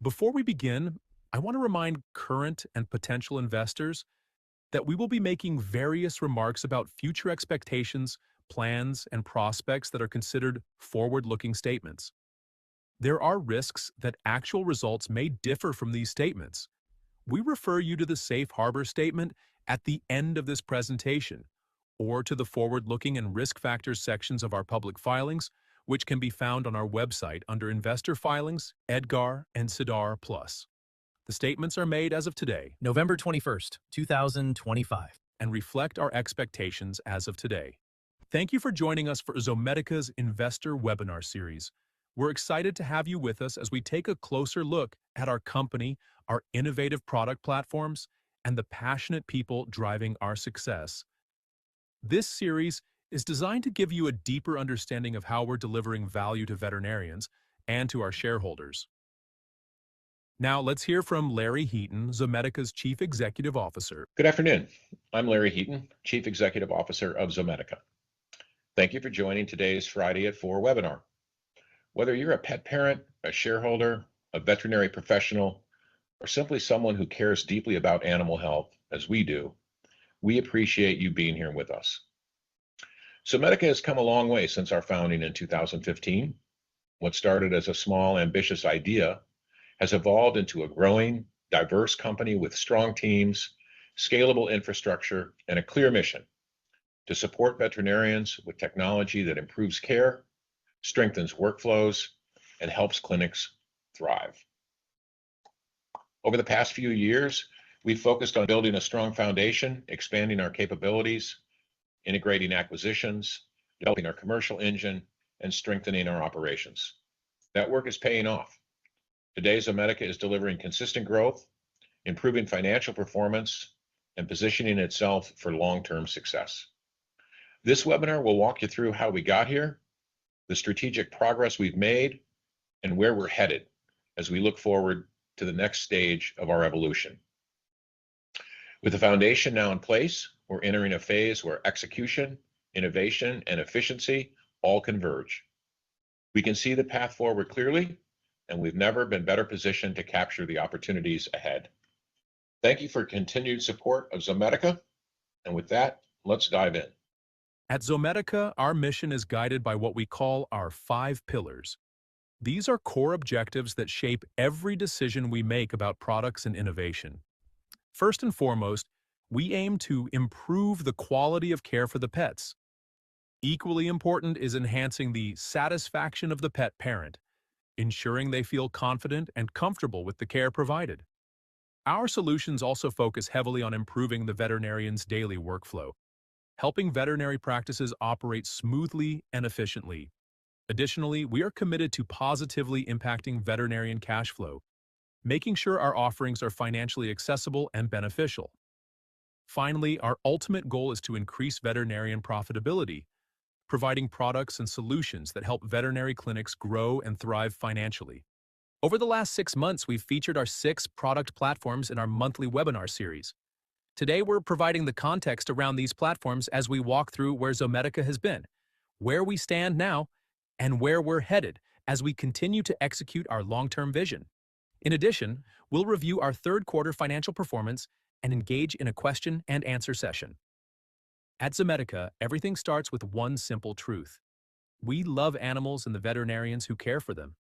Before we begin, I want to remind current and potential investors that we will be making various remarks about future expectations, plans, and prospects that are considered forward-looking statements. There are risks that actual results may differ from these statements. We refer you to the Safe Harbor statement at the end of this presentation, or to the forward-looking and risk factors sections of our public filings, which can be found on our website under Investor Filings, EDGAR, and SEDAR+. The statements are made as of today, November 21st, 2025. and reflect our expectations as of today. Thank you for joining us for Zomedica's Investor Webinar Series. We're excited to have you with us as we take a closer look at our company, our innovative product platforms, and the passionate people driving our success. This series is designed to give you a deeper understanding of how we're delivering value to veterinarians and to our shareholders. Now, let's hear from Larry Heaton, Zomedica's Chief Executive Officer. Good afternoon. I'm Larry Heaton, Chief Executive Officer of Zomedica. Thank you for joining today's Friday at 4 webinar. Whether you're a pet parent, a shareholder, a veterinary professional, or simply someone who cares deeply about animal health, as we do, we appreciate you being here with us. Zomedica has come a long way since our founding in 2015. What started as a small, ambitious idea has evolved into a growing, diverse company with strong teams, scalable infrastructure, and a clear mission to support veterinarians with technology that improves care, strengthens workflows, and helps clinics thrive. Over the past few years, we've focused on building a strong foundation, expanding our capabilities, integrating acquisitions, developing our commercial engine, and strengthening our operations. That work is paying off. Today, Zomedica is delivering consistent growth, improving financial performance, and positioning itself for long-term success. This webinar will walk you through how we got here, the strategic progress we've made, and where we're headed as we look forward to the next stage of our evolution. With the foundation now in place, we're entering a phase where execution, innovation, and efficiency all converge. We can see the path forward clearly, and we've never been better positioned to capture the opportunities ahead. Thank you for continued support of Zomedica, and with that, let's dive in. At Zomedica, our mission is guided by what we call our 5 pillars. These are core objectives that shape every decision we make about products and innovation. First and foremost, we aim to improve the quality of care for the pets. Equally important is enhancing the satisfaction of the pet parent, ensuring they feel confident and comfortable with the care provided. Our solutions also focus heavily on improving the veterinarian's daily workflow, helping veterinary practices operate smoothly and efficiently. Additionally, we are committed to positively impacting veterinarian cash flow, making sure our offerings are financially accessible and beneficial. Finally, our ultimate goal is to increase veterinarian profitability, providing products and solutions that help veterinary clinics grow and thrive financially. Over the last 6 months, we've featured our 6 product platforms in our monthly webinar series. Today, we're providing the context around these platforms as we walk through where Zomedica has been, where we stand now, and where we're headed as we continue to execute our long-term vision. In addition, we'll review our third quarter financial performance and engage in a question and answer session. At Zomedica, everything starts with one simple truth. We love animals and the veterinarians who care for them.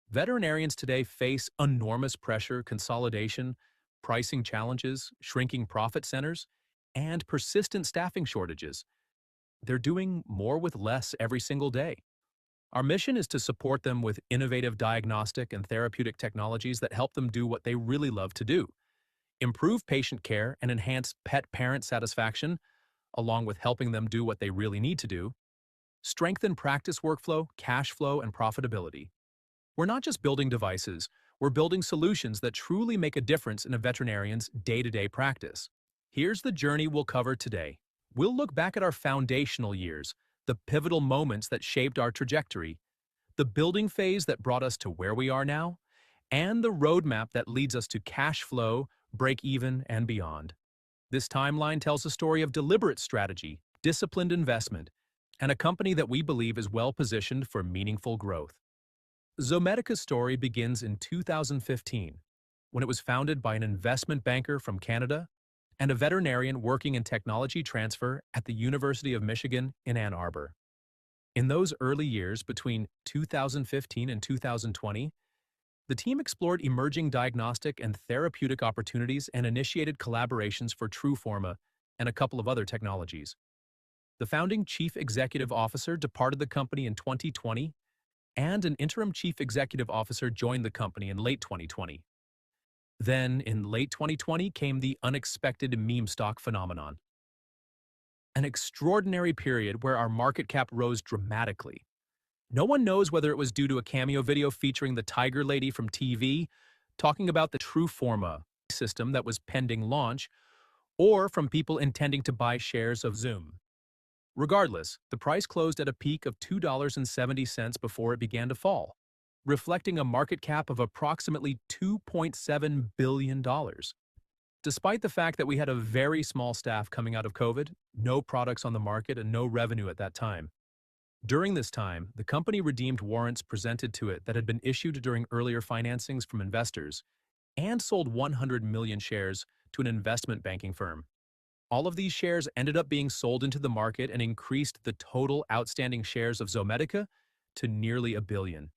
Veterinarians today face enormous pressure, consolidation, pricing challenges, shrinking profit centers, and persistent staffing shortages. They're doing more with less every single day. Our mission is to support them with innovative diagnostic and therapeutic technologies that help them do what they really love to do: improve patient care and enhance pet parent satisfaction, along with helping them do what they really need to do, strengthen practice workflow, cash flow, and profitability. We're not just building devices, we're building solutions that truly make a difference in a veterinarian's day-to-day practice. Here's the journey we'll cover today. We'll look back at our foundational years, the pivotal moments that shaped our trajectory, the building phase that brought us to where we are now, and the roadmap that leads us to cash flow, break even, and beyond. This timeline tells a story of deliberate strategy, disciplined investment, and a company that we believe is well-positioned for meaningful growth. Zomedica's story begins in 2015, when it was founded by an investment banker from Canada and a veterinarian working in technology transfer at the University of Michigan in Ann Arbor. In those early years between 2015 and 2020, the team explored emerging diagnostic and therapeutic opportunities and initiated collaborations for TrueForma and a couple of other technologies. The founding chief executive officer departed the company in 2020, and an interim chief executive officer joined the company in late 2020. Then, in late 2020, came the unexpected meme stock phenomenon. An extraordinary period where our market cap rose dramatically. No one knows whether it was due to a cameo video featuring the Tiger Lady from TV talking about the TrueForma system that was pending launch, or from people intending to buy shares of Zoom. Regardless, the price closed at a peak of $2.70 before it began to fall, reflecting a market cap of approximately $2.7 billion. Despite the fact that we had a very small staff coming out of COVID, no products on the market, and no revenue at that time. During this time, the company redeemed warrants presented to it that had been issued during earlier financings from investors and sold 100 million shares to an investment banking firm. All of these shares ended up being sold into the market and increased the total outstanding shares of Zomedica to nearly $1 billion,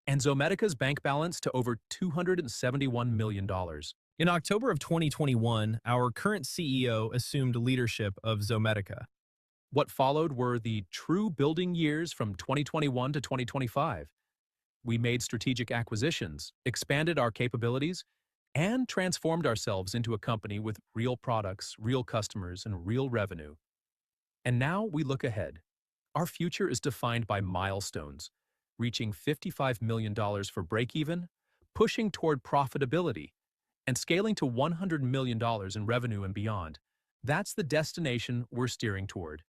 and Zomedica's bank balance to over $271 million. In October of 2021, our current CEO assumed leadership of Zomedica. What followed were the true building years from 2021 to 2025. We made strategic acquisitions, expanded our capabilities, and transformed ourselves into a company with real products, real customers, and real revenue. And now we look ahead. Our future is defined by milestones, reaching $55 million for break-even, pushing toward profitability, and scaling to $100 million in revenue and beyond. That's the destination we're steering toward.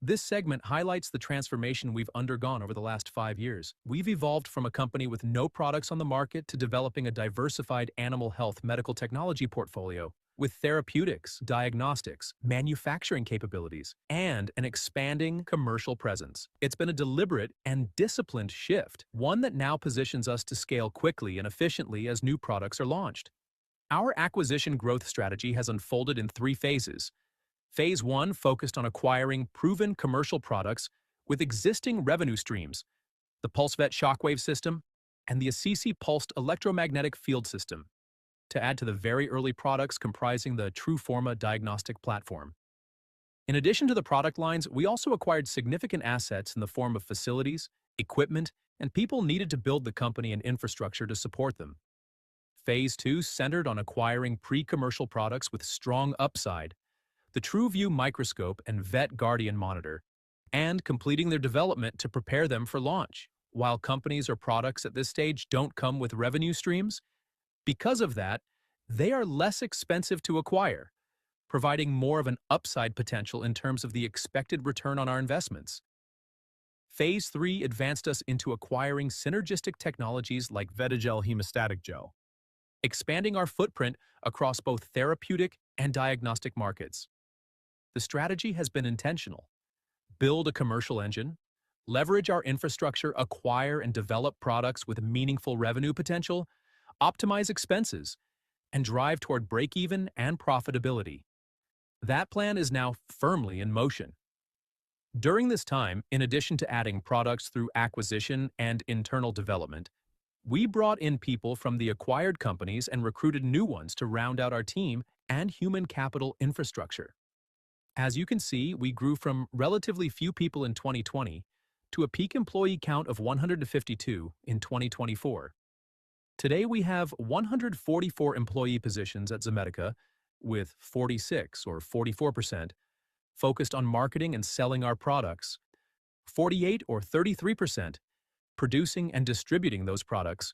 This segment highlights the transformation we've undergone over the last 5 years. We've evolved from a company with no products on the market to developing a diversified animal health medical technology portfolio with therapeutics, diagnostics, manufacturing capabilities, and an expanding commercial presence. It's been a deliberate and disciplined shift, one that now positions us to scale quickly and efficiently as new products are launched. Our acquisition growth strategy has unfolded in 3 phases. Phase 1 focused on acquiring proven commercial products with existing revenue streams, the PulseVet shockwave system and the Assisi pulsed electromagnetic field system, to add to the very early products comprising the TrueForma diagnostic platform. In addition to the product lines, we also acquired significant assets in the form of facilities, equipment, and people needed to build the company and infrastructure to support them. Phase 2 centered on acquiring pre-commercial products with strong upside, the TrueView microscope and Vet Guardian monitor, and completing their development to prepare them for launch. While companies or products at this stage don't come with revenue streams, because of that, they are less expensive to acquire, providing more of an upside potential in terms of the expected return on our investments. Phase 3 advanced us into acquiring synergistic technologies like Vetigel hemostatic gel, expanding our footprint across both therapeutic and diagnostic markets. The strategy has been intentional. Build a commercial engine, leverage our infrastructure, acquire and develop products with meaningful revenue potential, optimize expenses, and drive toward break-even and profitability. That plan is now firmly in motion. During this time, in addition to adding products through acquisition and internal development, we brought in people from the acquired companies and recruited new ones to round out our team and human capital infrastructure. As you can see, we grew from relatively few people in 2020 to a peak employee count of 152 in 2024. Today we have 144 employee positions at Zomedica, with 46 or 44% focused on marketing and selling our products, 48 or 33% producing and distributing those products,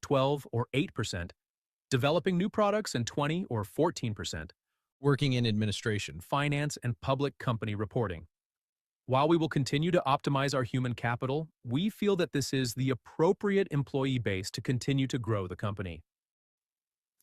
12 or 8% developing new products, and 20 or 14% working in administration, finance, and public company reporting. While we will continue to optimize our human capital, we feel that this is the appropriate employee base to continue to grow the company.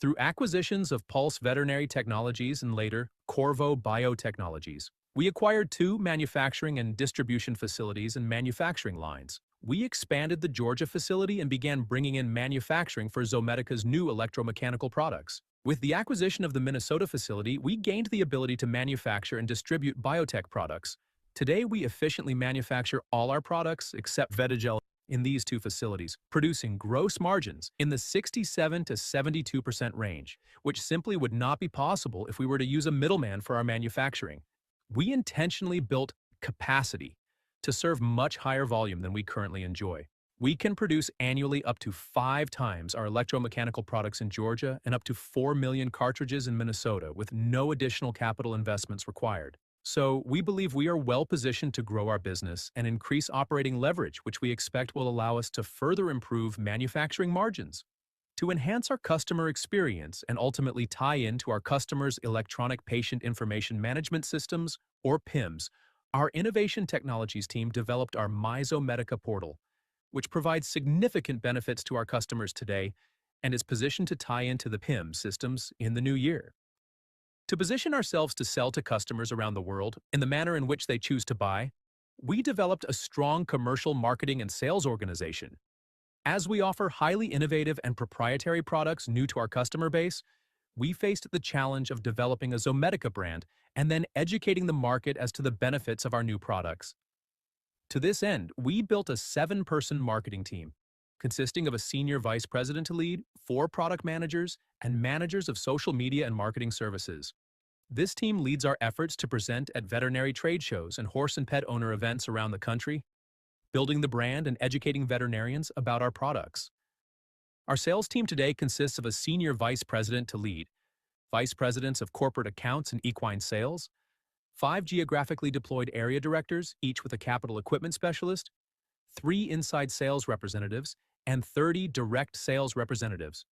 Through acquisitions of Pulse Veterinary Technologies and later Corvo Biotechnologies, we acquired 2 manufacturing and distribution facilities and manufacturing lines. we expanded the Georgia facility and began bringing in manufacturing for Zomedica's new electromechanical products. With the acquisition of the Minnesota facility, we gained the ability to manufacture and distribute biotech products. Today, we efficiently manufacture all our products except Vetigel in these two facilities, producing gross margins in the 67 to 72% range, which simply would not be possible if we were to use a middleman for our manufacturing. We intentionally built capacity to serve much higher volume than we currently enjoy. We can produce annually up to 5 times our electromechanical products in Georgia and up to 4 million cartridges in Minnesota with no additional capital investments required. So, we believe we are well positioned to grow our business and increase operating leverage, which we expect will allow us to further improve manufacturing margins. To enhance our customer experience and ultimately tie into our customers' electronic patient information management systems, or PIMS, our innovation technologies team developed our MyZomedica portal, which provides significant benefits to our customers today and is positioned to tie into the PIMS systems in the new year. To position ourselves to sell to customers around the world in the manner in which they choose to buy, we developed a strong commercial marketing and sales organization. As we offer highly innovative and proprietary products new to our customer base, we faced the challenge of developing a Zomedica brand and then educating the market as to the benefits of our new products. To this end, we built a 7-person marketing team, consisting of a senior vice president to lead, 4 product managers, and managers of social media and marketing services. This team leads our efforts to present at veterinary trade shows and horse and pet owner events around the country, building the brand and educating veterinarians about our products. Our sales team today consists of a senior vice president to lead, vice presidents of corporate accounts and equine sales, 5 geographically deployed area directors, each with a capital equipment specialist, 3 inside sales representatives, and 30 direct sales representatives.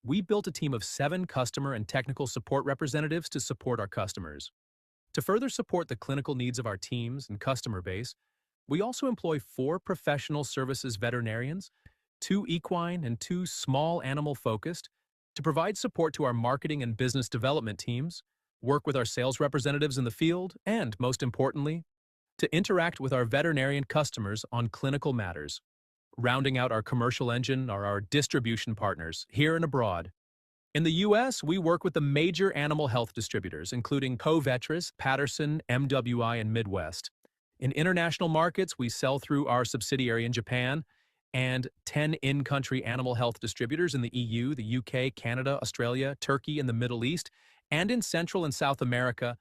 We built a team of 7 customer and technical support representatives to support our customers. To further support the clinical needs of our teams and customer base, we also employ 4 professional services veterinarians, 2 equine and 2 small animal focused, to provide support to our marketing and business development teams, work with our sales representatives in the field, and, most importantly, to interact with our veterinarian customers on clinical matters. Rounding out our commercial engine are our distribution partners, here and abroad. In the U.S., we work with the major animal health distributors, including Covetrus, Patterson, MWI, and Midwest. In international markets, we sell through our subsidiary in Japan and 10 in-country animal health distributors in the EU, the UK, Canada, Australia, Turkey, and the Middle East, and in Central and South America.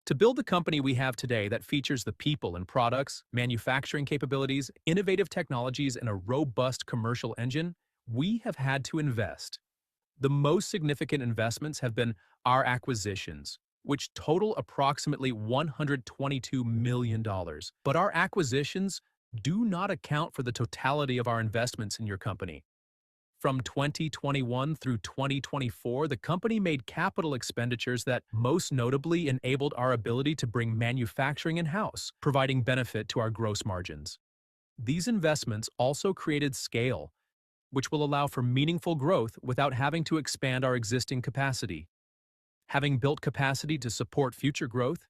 To build the company we have today that features the people and products, manufacturing capabilities, innovative technologies, and a robust commercial engine, we have had to invest. The most significant investments have been our acquisitions, which total approximately $122 million. But our acquisitions do not account for the totality of our investments in your company. From 2021 through 2024, the company made capital expenditures that most notably enabled our ability to bring manufacturing in-house, providing benefit to our gross margins. These investments also created scale, which will allow for meaningful growth without having to expand our existing capacity. Having built capacity to support future growth,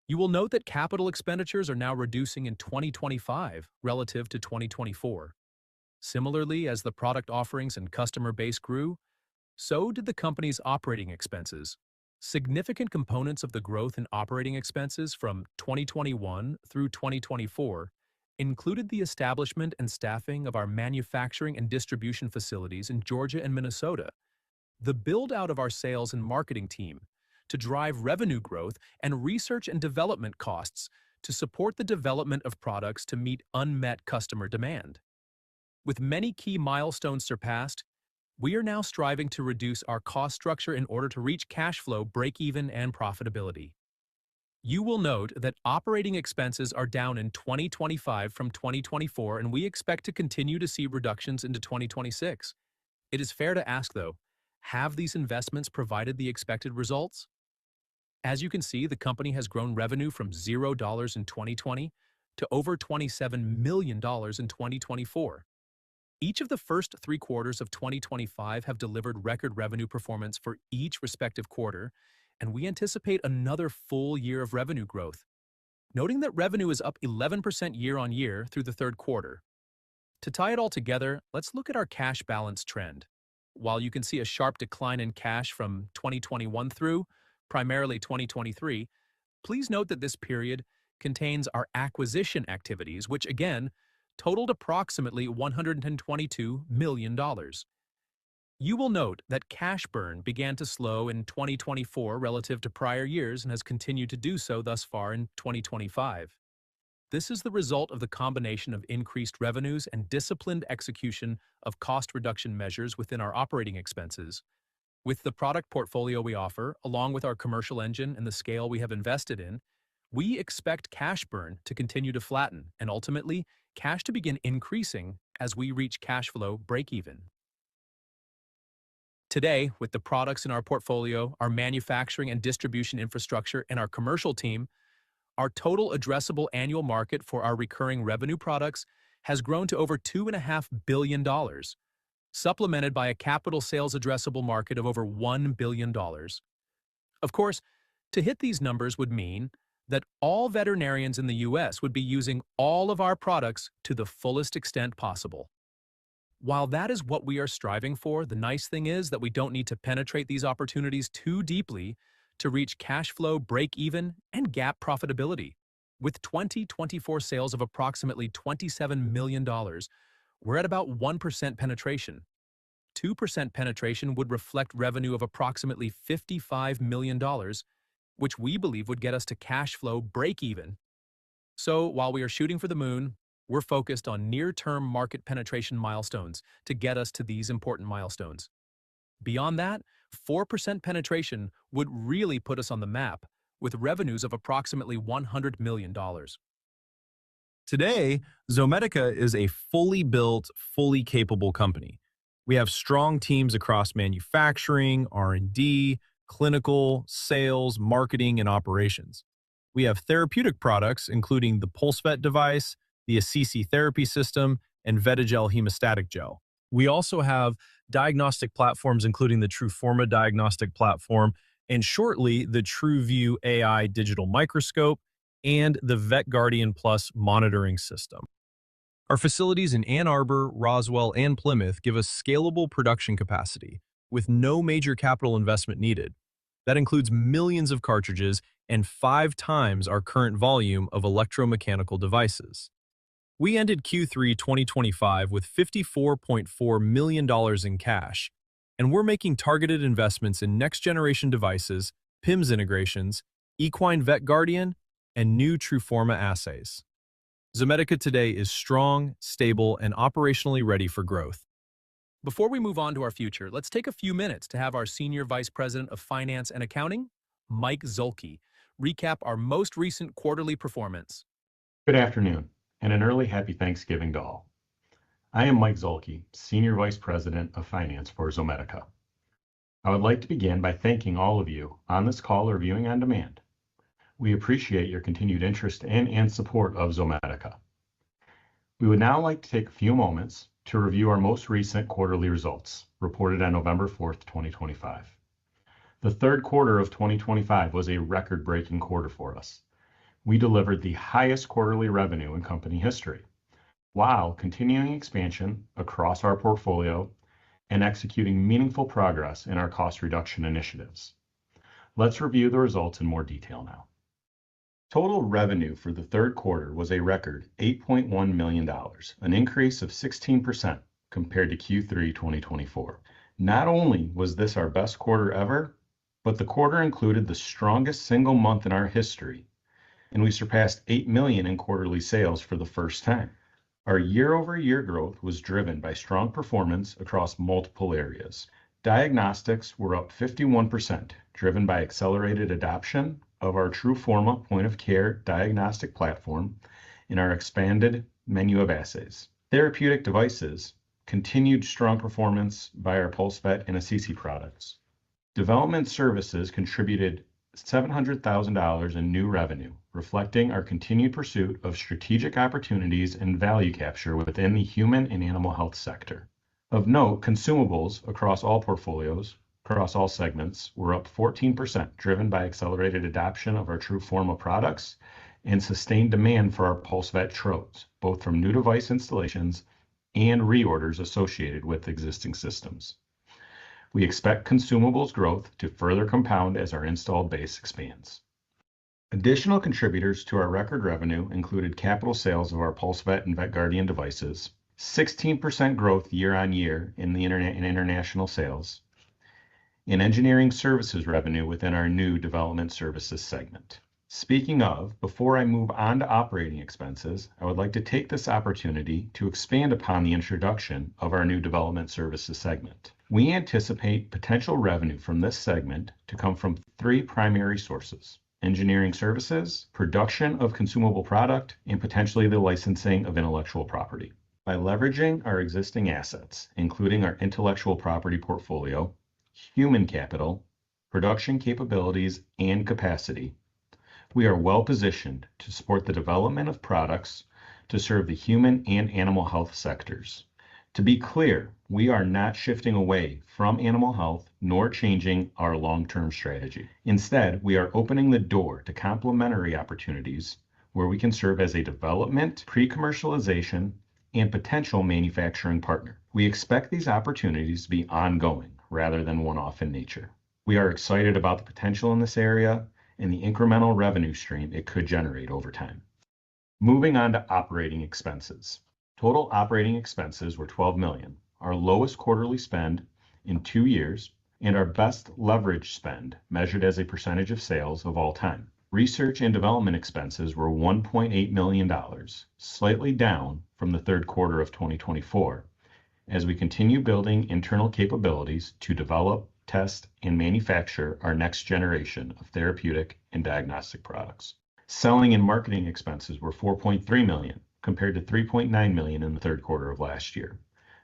you will note that capital expenditures are now reducing in 2025 relative to 2024. Similarly, as the product offerings and customer base grew, so did the company's operating expenses. Significant components of the growth in operating expenses from 2021 through 2024 included the establishment and staffing of our manufacturing and distribution facilities in Georgia and Minnesota, the build-out of our sales and marketing team to drive revenue growth, and research and development costs to support the development of products to meet unmet customer demand. With many key milestones surpassed, we are now striving to reduce our cost structure in order to reach cash flow break-even and profitability. You will note that operating expenses are down in 2025 from 2024, and we expect to continue to see reductions into 2026. It is fair to ask, though, have these investments provided the expected results? As you can see, the company has grown revenue from $0 in 2020 to over $27 million in 2024. Each of the first 3 quarters of 2025 have delivered record revenue performance for each respective quarter, and we anticipate another full year of revenue growth. noting that revenue is up 11% year on year through the third quarter. To tie it all together, let's look at our cash balance trend. While you can see a sharp decline in cash from 2021 through, primarily 2023, please note that this period contains our acquisition activities, which again totaled approximately $122 million. You will note that cash burn began to slow in 2024 relative to prior years and has continued to do so thus far in 2025. This is the result of the combination of increased revenues and disciplined execution of cost reduction measures within our operating expenses. With the product portfolio we offer, along with our commercial engine and the scale we have invested in, we expect cash burn to continue to flatten and ultimately cash to begin increasing as we reach cash flow break-even. Today, with the products in our portfolio, our manufacturing and distribution infrastructure, and our commercial team, our total addressable annual market for our recurring revenue products has grown to over $2.5 billion, supplemented by a capital sales addressable market of over $1 billion. Of course, to hit these numbers would mean that all veterinarians in the U.S. would be using all of our products to the fullest extent possible. While that is what we are striving for, the nice thing is that we don't need to penetrate these opportunities too deeply to reach cash flow break-even and GAAP profitability. With 2024 sales of approximately $27 million, we're at about 1% penetration. 2% penetration would reflect revenue of approximately $55 million, which we believe would get us to cash flow break-even. So while we are shooting for the moon, we're focused on near-term market penetration milestones to get us to these important milestones. Beyond that, 4% penetration would really put us on the map, with revenues of approximately $100 million. Today, Zomedica is a fully built, fully capable company. We have strong teams across manufacturing, R&D, clinical, sales, marketing, and operations. We have therapeutic products, including the PulseVet device, the Assisi therapy system, and Vetigel hemostatic gel. We also have diagnostic platforms, including the TRUFORMA diagnostic platform, and shortly, the TRUVIEW AI digital microscope, and the VetGuardian Plus monitoring system. Our facilities in Ann Arbor, Roswell, and Plymouth give us scalable production capacity, with no major capital investment needed. That includes millions of cartridges and 5 times our current volume of electromechanical devices. We ended Q3 2025 with $54.4 million in cash, and we're making targeted investments in next-generation devices, PIMS integrations, Equine VetGuardian, and new TRUFORMA assays. Zomedica today is strong, stable, and operationally ready for growth. Before we move on to our future, let's take a few minutes to have our Senior Vice President of Finance and Accounting, Mike Zulke, recap our most recent quarterly performance. Good afternoon, and an early happy Thanksgiving to all. I am Mike Zulke, Senior Vice President of Finance for Zomedica. I would like to begin by thanking all of you on this call or viewing on demand. We appreciate your continued interest in and support of Zomedica. We would now like to take a few moments to review our most recent quarterly results, reported on November 4th, 2025. The third quarter of 2025 was a record-breaking quarter for us. We delivered the highest quarterly revenue in company history, while continuing expansion across our portfolio and executing meaningful progress in our cost reduction initiatives. Let's review the results in more detail now. Total revenue for the third quarter was a record $8.1 million, an increase of 16% compared to Q3 2024. Not only was this our best quarter ever, but the quarter included the strongest single month in our history, and we surpassed $8 million in quarterly sales for the first time. Our year-over-year growth was driven by strong performance across multiple areas. Diagnostics were up 51%, driven by accelerated adoption of our TRUFORMA point-of-care diagnostic platform and our expanded menu of assays. Therapeutic devices continued strong performance by our PulseVet and Assisi products. Development services contributed $700,000 in new revenue, reflecting our continued pursuit of strategic opportunities and value capture within the human and animal health sector. Of note, consumables across all portfolios, across all segments, were up 14%, driven by accelerated adoption of our TRUFORMA products and sustained demand for our PulseVet trodes, both from new device installations and reorders associated with existing systems. We expect consumables growth to further compound as our installed base expands. Additional contributors to our record revenue included capital sales of our PulseVet and VetGuardian devices, 16% growth year-on-year in the international sales, and engineering services revenue within our new development services segment. Speaking of, before I move on to operating expenses, I would like to take this opportunity to expand upon the introduction of our new development services segment. We anticipate potential revenue from this segment to come from three primary sources: engineering services, production of consumable product, and potentially the licensing of intellectual property. By leveraging our existing assets, including our intellectual property portfolio, human capital, production capabilities, and capacity, we are well positioned to support the development of products to serve the human and animal health sectors. To be clear, we are not shifting away from animal health nor changing our long-term strategy. Instead, we are opening the door to complementary opportunities where we can serve as a development, pre-commercialization, and potential manufacturing partner. We expect these opportunities to be ongoing rather than one-off in nature. We are excited about the potential in this area and the incremental revenue stream it could generate over time. Moving on to operating expenses. Total operating expenses were $12 million, our lowest quarterly spend in 2 years, and our best leverage spend measured as a percentage of sales of all time. Research and development expenses were $1.8 million, slightly down from the third quarter of 2024, as we continue building internal capabilities to develop, test, and manufacture our next generation of therapeutic and diagnostic products. Selling and marketing expenses were $4.3 million, compared to $3.9 million in the third quarter of last year,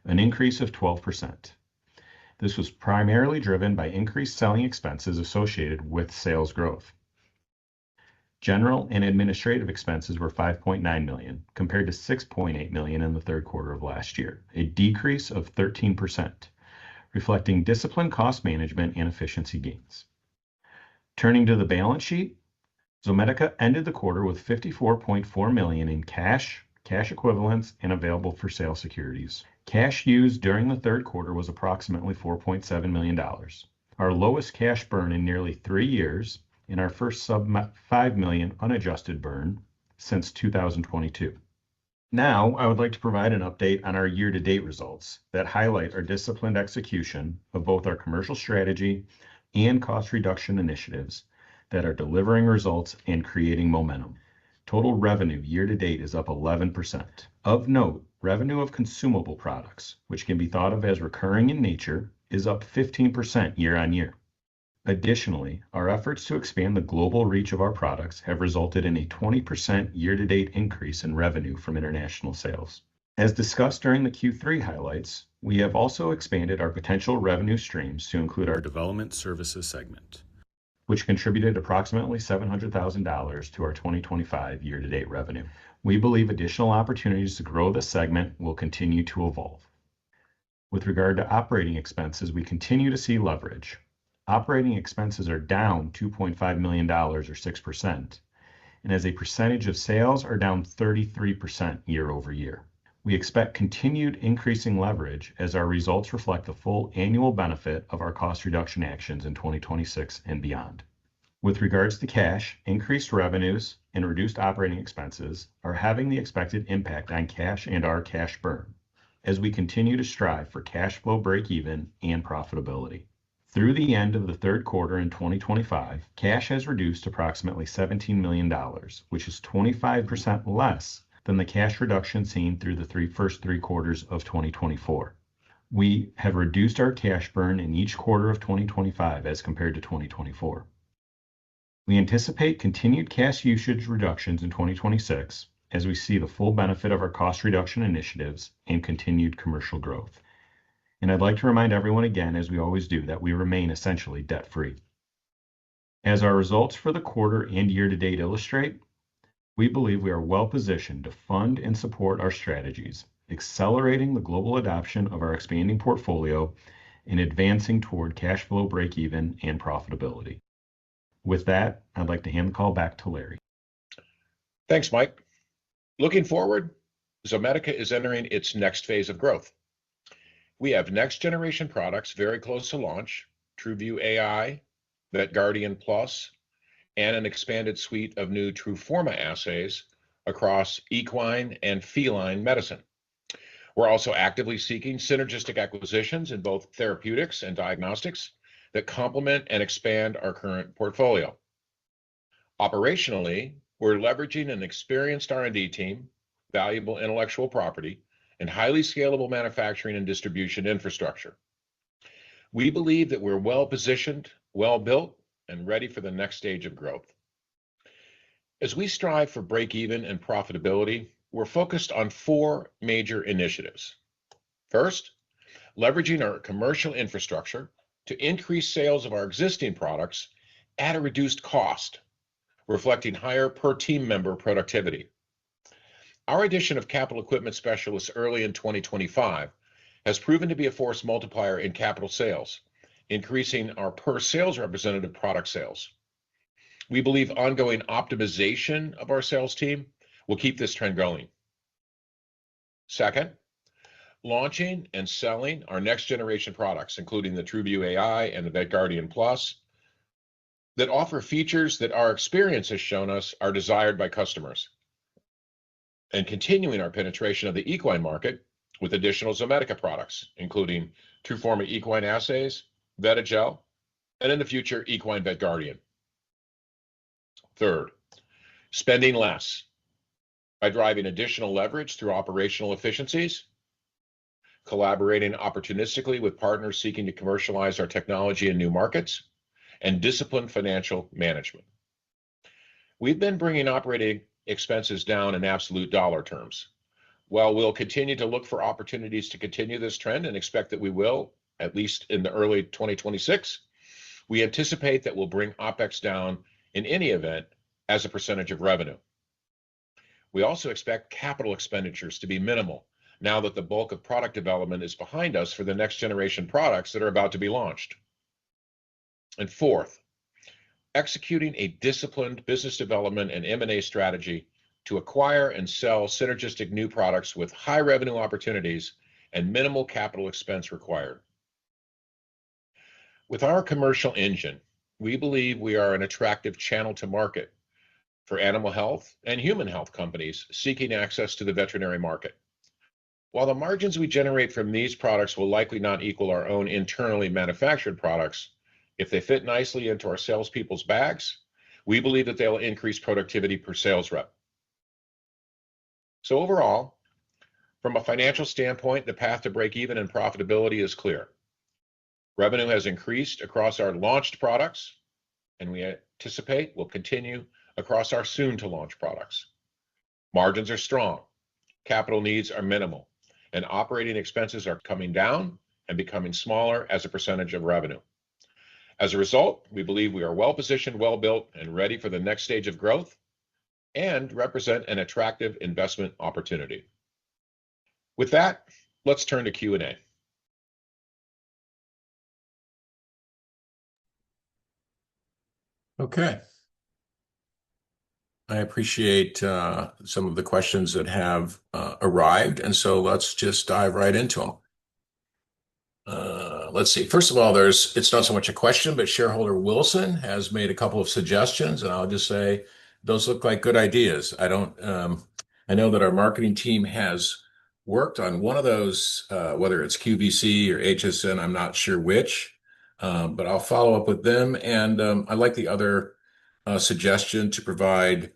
an increase of 12%. This was primarily driven by increased selling expenses associated with sales growth. General and administrative expenses were $5.9 million, compared to $6.8 million in the third quarter of last year, a decrease of 13%, reflecting disciplined cost management and efficiency gains. Turning to the balance sheet, Zomedica ended the quarter with $54.4 million in cash equivalents, and available for sale securities. Cash used during the third quarter was approximately $4.7 million, our lowest cash burn in nearly 3 years, and our first sub-$5 million unadjusted burn since 2022. Now, I would like to provide an update on our year-to-date results that highlight our disciplined execution of both our commercial strategy and cost reduction initiatives that are delivering results and creating momentum. Total revenue year-to-date is up 11%. Of note, revenue of consumable products, which can be thought of as recurring in nature, is up 15% year-on-year. Additionally, our efforts to expand the global reach of our products have resulted in a 20% year-to-date increase in revenue from international sales. As discussed during the Q3 highlights, we have also expanded our potential revenue streams to include our development services segment, which contributed approximately $700,000 to our 2025 year-to-date revenue. We believe additional opportunities to grow this segment will continue to evolve. With regard to operating expenses, we continue to see leverage. Operating expenses are down $2.5 million or 6%, and as a percentage of sales are down 33% year over year. We expect continued increasing leverage as our results reflect the full annual benefit of our cost reduction actions in 2026 and beyond. With regards to cash, increased revenues and reduced operating expenses are having the expected impact on cash and our cash burn as we continue to strive for cash flow break-even and profitability. Through the end of the third quarter in 2025, cash has reduced approximately $17 million, which is 25% less than the cash reduction seen through the first three quarters of 2024. We have reduced our cash burn in each quarter of 2025 as compared to 2024. We anticipate continued cash usage reductions in 2026 as we see the full benefit of our cost reduction initiatives and continued commercial growth. And I'd like to remind everyone again, as we always do, that we remain essentially debt-free. As our results for the quarter and year-to-date illustrate, we believe we are well positioned to fund and support our strategies, accelerating the global adoption of our expanding portfolio and advancing toward cash flow break-even and profitability. With that, I'd like to hand the call back to Larry. Thanks, Mike. Looking forward, Zomedica is entering its next phase of growth. We have next generation products very close to launch, TruView AI, VetGuardian Plus, and an expanded suite of new TRUFORMA assays across equine and feline medicine. We're also actively seeking synergistic acquisitions in both therapeutics and diagnostics that complement and expand our current portfolio. Operationally, we're leveraging an experienced R&D team, valuable intellectual property, and highly scalable manufacturing and distribution infrastructure. We believe that we're well-positioned, well-built, and ready for the next stage of growth. As we strive for break-even and profitability, we're focused on 4 major initiatives. First, leveraging our commercial infrastructure to increase sales of our existing products at a reduced cost, reflecting higher per team member productivity. Our addition of capital equipment specialists early in 2025 has proven to be a force multiplier in capital sales, increasing our per sales representative product sales. We believe ongoing optimization of our sales team will keep this trend going. Second, launching and selling our next generation products, including the TruView AI and the VetGuardian Plus, that offer features that our experience has shown us are desired by customers. And continuing our penetration of the equine market with additional Zomedica products, including TRUFORMA equine assays, VETIGEL, and in the future, equine VetGuardian. Third, spending less by driving additional leverage through operational efficiencies, collaborating opportunistically with partners seeking to commercialize our technology in new markets, and disciplined financial management. We've been bringing operating expenses down in absolute dollar terms. While we'll continue to look for opportunities to continue this trend and expect that we will, at least in the early 2026, we anticipate that we'll bring OpEx down in any event as a percentage of revenue. We also expect capital expenditures to be minimal now that the bulk of product development is behind us for the next generation products that are about to be launched. And fourth, executing a disciplined business development and M&A strategy to acquire and sell synergistic new products with high revenue opportunities and minimal capital expense required. With our commercial engine, we believe we are an attractive channel to market for animal health and human health companies seeking access to the veterinary market. While the margins we generate from these products will likely not equal our own internally manufactured products, if they fit nicely into our salespeople's bags, we believe that they'll increase productivity per sales rep. So overall, from a financial standpoint, the path to break even and profitability is clear. Revenue has increased across our launched products, and we anticipate will continue across our soon-to-launch products. Margins are strong, capital needs are minimal, and operating expenses are coming down and becoming smaller as a percentage of revenue. As a result, we believe we are well-positioned, well-built, and ready for the next stage of growth and represent an attractive investment opportunity. With that, let's turn to Q&A. Okay. I appreciate some of the questions that have arrived, and so let's just dive right into them. Let's see. First of all, it's not so much a question, but shareholder Wilson has made a couple of suggestions, and I'll just say those look like good ideas. I know that our marketing team has worked on one of those, whether it's QVC or HSN, I'm not sure which, but I'll follow up with them. And I like the other suggestion to provide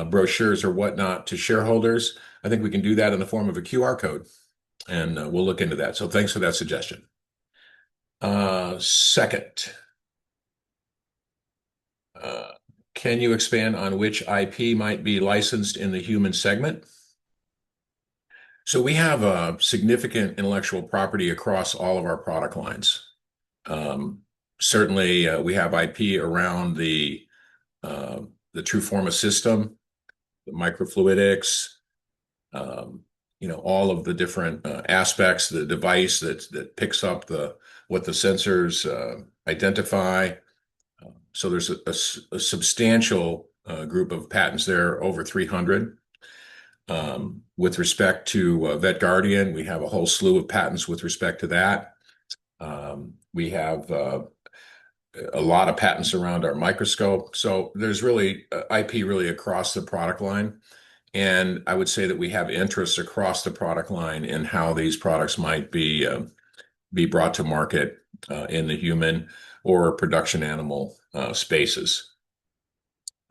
brochures or whatnot to shareholders. I think we can do that in the form of a QR code, and we'll look into that. So thanks for that suggestion. Second, can you expand on which IP might be licensed in the human segment? So we have a significant intellectual property across all of our product lines. Certainly, we have IP around the TRUFORMA system, the microfluidics, all of the different aspects, the device that picks up what the sensors identify. So there's a substantial group of patents there, over 300. With respect to VetGuardian, we have a whole slew of patents with respect to that. We have a lot of patents around our microscope. So there's really IP really across the product line. And I would say that we have interests across the product line in how these products might be brought to market in the human or production animal spaces.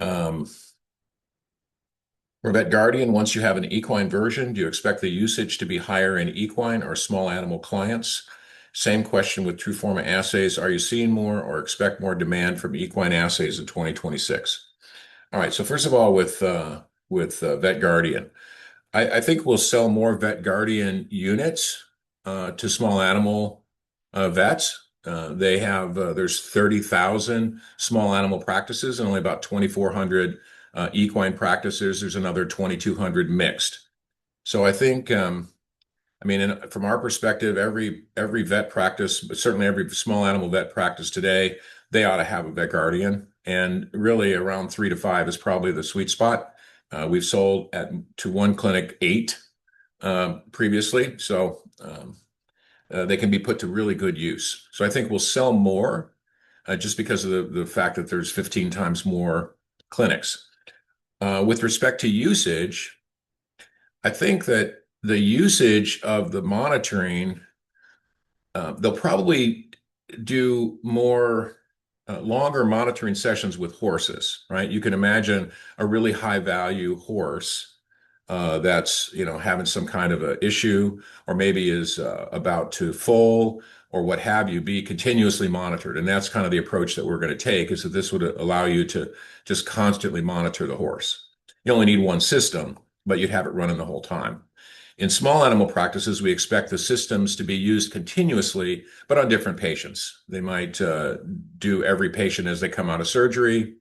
For VetGuardian, once you have an equine version, do you expect the usage to be higher in equine or small animal clients? Same question with TRUFORMA assays. Are you seeing more or expect more demand from equine assays in 2026? All right. So first of all, with VetGuardian, I think we'll sell more VetGuardian units to small animal vets. There's 30,000 small animal practices and only about 2,400 equine practices. There's another 2,200 mixed. So I think, from our perspective, every vet practice, but certainly every small animal vet practice today, they ought to have a VetGuardian. And really around 3 to 5 is probably the sweet spot. We've sold to one clinic 8 previously. So they can be put to really good use. So I think we'll sell more just because of the fact that there's 15 times more clinics. With respect to usage, I think that the usage of the monitoring, they'll probably do more longer monitoring sessions with horses, right? You can imagine a really high value horse that's having some kind of a issue, or maybe is about to foal or what have you, be continuously monitored. And that's kind of the approach that we're going to take, is that this would allow you to just constantly monitor the horse. You only need one system, but you'd have it running the whole time. In small animal practices, we expect the systems to be used continuously, but on different patients. They might do every patient as they come out of surgery.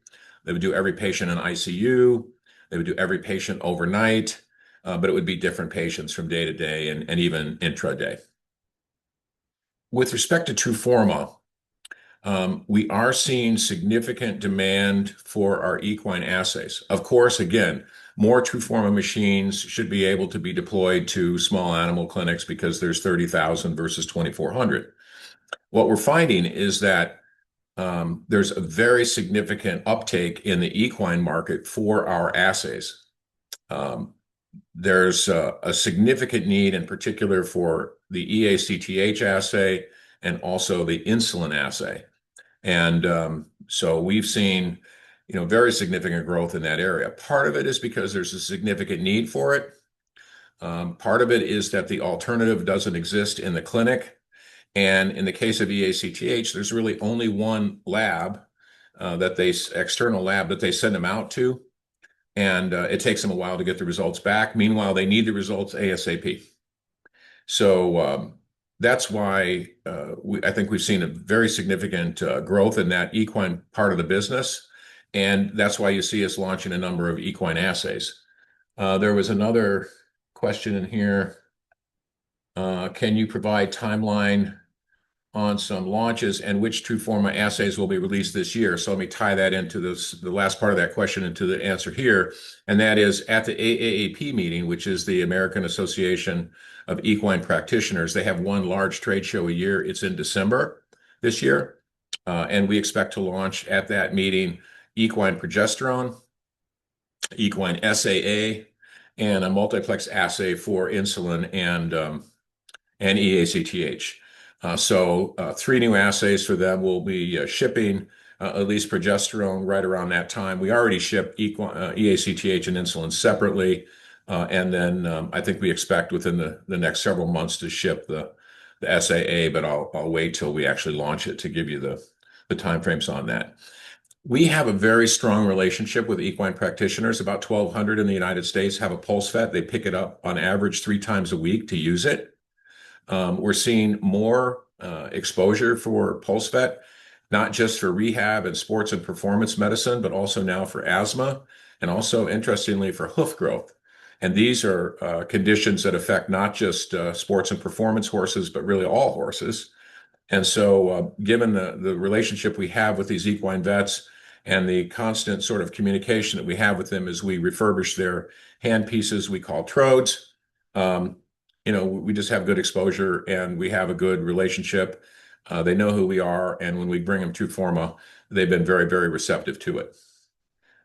They would do every patient in ICU. They would do every patient overnight, but it would be different patients from day to day and even intraday. With respect to TRUFORMA, we are seeing significant demand for our equine assays. Of course, again, more TRUFORMA machines should be able to be deployed to small animal clinics because there's 30,000 versus 2,400. What we're finding is that there's a very significant uptake in the equine market for our assays. There's a significant need in particular for the eACTH assay and also the insulin assay. And so we've seen very significant growth in that area. Part of it is because there's a significant need for it. Part of it is that the alternative doesn't exist in the clinic. And in the case of eACTH, there's really only one lab, external lab that they send them out to. And it takes them a while to get the results back. Meanwhile, they need the results ASAP. So that's why I think we've seen a very significant growth in that equine part of the business. And that's why you see us launching a number of equine assays. There was another question in here. Can you provide timeline on some launches and which TRUFORMA assays will be released this year? So let me tie that into the last part of that question into the answer here. And that is at the AAAP meeting, which is the American Association of Equine Practitioners. They have one large trade show a year. It's in December this year. And we expect to launch at that meeting equine progesterone, equine SAA, and a multiplex assay for insulin and eACTH. So 3 new assays for them will be shipping, at least progesterone right around that time. We already ship eACTH and insulin separately. And then I think we expect within the next several months to ship the SAA, but I'll wait till we actually launch it to give you the timeframes on that. We have a very strong relationship with equine practitioners. About 1,200 in the United States have a PulseVet. They pick it up on average 3 times a week to use it. We're seeing more exposure for PulseVet, not just for rehab and sports and performance medicine, but also now for asthma and also, interestingly, for hoof growth. And these are conditions that affect not just sports and performance horses, but really all horses. And so given the relationship we have with these equine vets and the constant sort of communication that we have with them as we refurbish their hand pieces we call trodes. We just have good exposure and we have a good relationship. They know who we are, and when we bring them to Forma, they've been very, very receptive to it.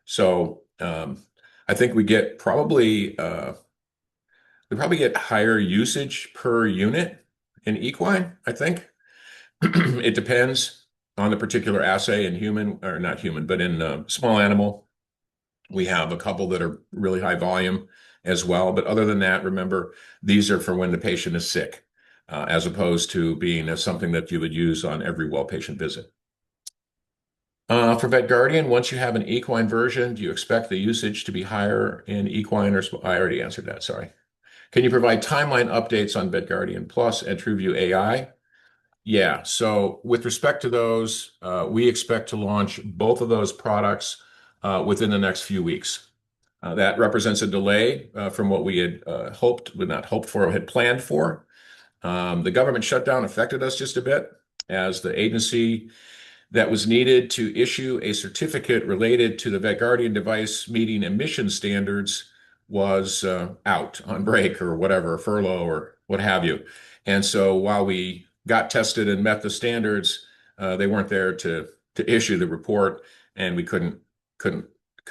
So I think we probably get higher usage per unit in equine, I think. It depends on the particular assay in human, or not human, but in small animal. We have a couple that are really high volume as well. But other than that, remember, these are for when the patient is sick, as opposed to being something that you would use on every well patient visit. For VetGuardian, once you have an equine version, do you expect the usage to be higher in equine or I already answered that, sorry. Can you provide timeline updates on VetGuardian Plus and TruView AI? Yeah, so with respect to those, we expect to launch both of those products within the next few weeks. That represents a delay from what we had had planned for. The government shutdown affected us just a bit, as the agency that was needed to issue a certificate related to the VetGuardian device meeting emission standards was out on break or whatever, furlough or what have you. And so while we got tested and met the standards, they weren't there to issue the report, and we couldn't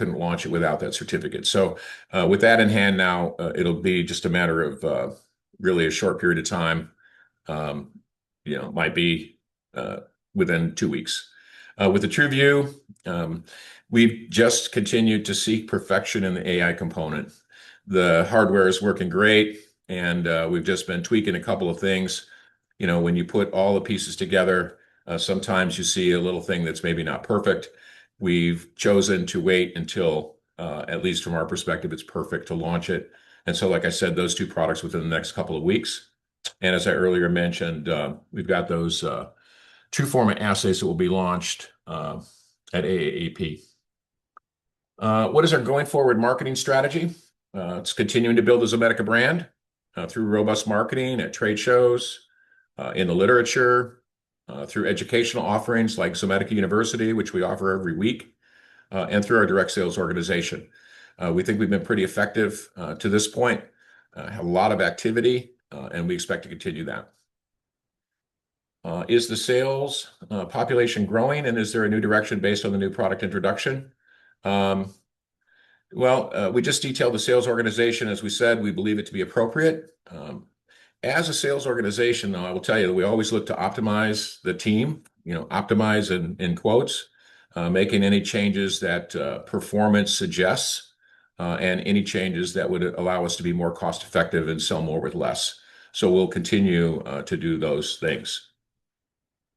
launch it without that certificate. So with that in hand now, it'll be just a matter of really a short period of time. Might be within 2 weeks. With the TruView, we've just continued to seek perfection in the AI component. The hardware is working great, and we've just been tweaking a couple of things. When you put all the pieces together, sometimes you see a little thing that's maybe not perfect. We've chosen to wait until, at least from our perspective, it's perfect to launch it. And so, like I said, those two products within the next couple of weeks. And as I earlier mentioned, we've got those TRUFORMA assays that will be launched at AAEP. What is our going forward marketing strategy? It's continuing to build the Zomedica brand through robust marketing at trade shows, in the literature, through educational offerings like Zomedica University, which we offer every week, and through our direct sales organization. We think we've been pretty effective to this point, have a lot of activity, and we expect to continue that. Is the sales population growing, and is there a new direction based on the new product introduction? We just detailed the sales organization. As we said, we believe it to be appropriate. As a sales organization, though, I will tell you that we always look to optimize the team, optimize in quotes, making any changes that performance suggests, and any changes that would allow us to be more cost effective and sell more with less. So we'll continue to do those things.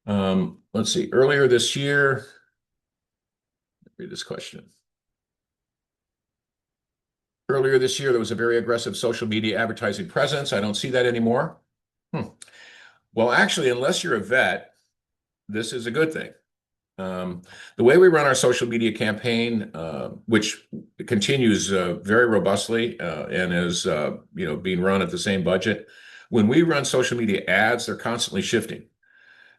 Let's see. Earlier this year, read this question. Earlier this year, there was a very aggressive social media advertising presence. I don't see that anymore. Well, actually, unless you're a vet, this is a good thing. The way we run our social media campaign, which continues very robustly and is being run at the same budget. When we run social media ads, they're constantly shifting,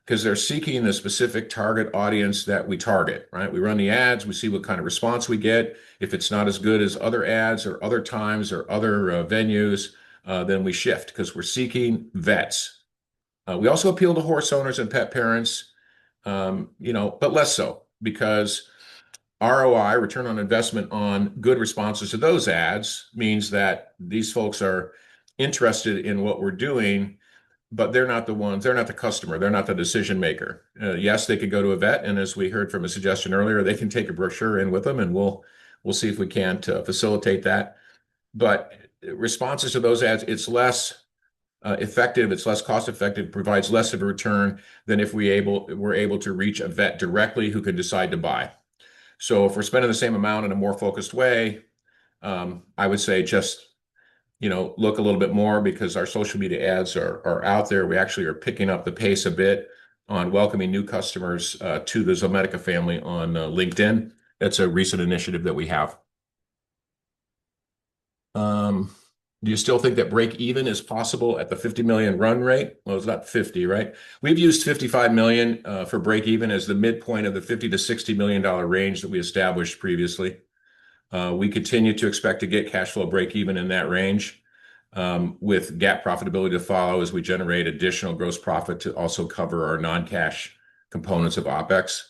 because they're seeking the specific target audience that we target, right? We run the ads, we see what kind of response we get. If it's not as good as other ads or other times or other venues, then we shift, because we're seeking vets. We also appeal to horse owners and pet parents, but less so, because ROI, return on investment on good responses to those ads, means that these folks are interested in what we're doing, but they're not the customer, they're not the decision maker. Yes, they could go to a vet, and as we heard from a suggestion earlier, they can take a brochure in with them, and we'll see if we can to facilitate that. But responses to those ads, it's less effective, it's less cost effective, provides less of a return than if we're able to reach a vet directly who can decide to buy. So if we're spending the same amount in a more focused way, I would say just look a little bit more, because our social media ads are out there. We actually are picking up the pace a bit on welcoming new customers to the Zomedica family on LinkedIn. That's a recent initiative that we have. Do you still think that break even is possible at the 50 million run rate? Well, it's not 50, right? We've used 55 million for break even as the midpoint of the 50 to 60 million dollar range that we established previously. We continue to expect to get cash flow break even in that range, with GAAP profitability to follow as we generate additional gross profit to also cover our non-cash components of OpEx.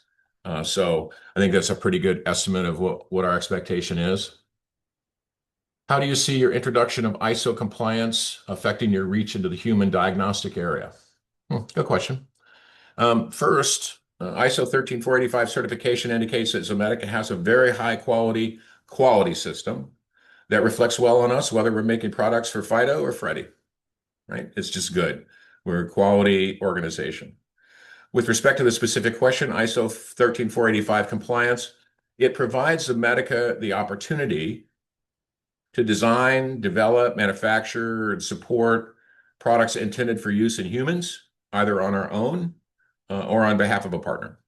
So I think that's a pretty good estimate of what our expectation is. How do you see your introduction of ISO compliance affecting your reach into the human diagnostic area? Good question. First, ISO 13485 certification indicates that Zomedica has a very high quality system that reflects well on us, whether we're making products for Fido or Freddy, right? It's just good. We're a quality organization. With respect to the specific question, ISO 13485 compliance, it provides Zomedica the opportunity to design, develop, manufacture, and support products intended for use in humans, either on our own or on behalf of a partner.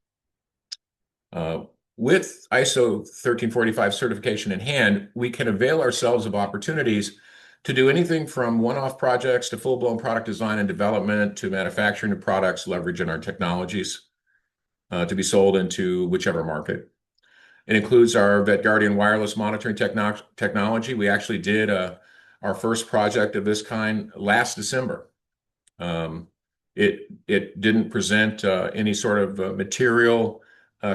With ISO 13485 certification in hand, we can avail ourselves of opportunities to do anything from one-off projects to full-blown product design and development to manufacturing of products leveraging our technologies to be sold into whichever market. It includes our VetGuardian wireless monitoring technology. We actually did our first project of this kind last December. It didn't present any sort of material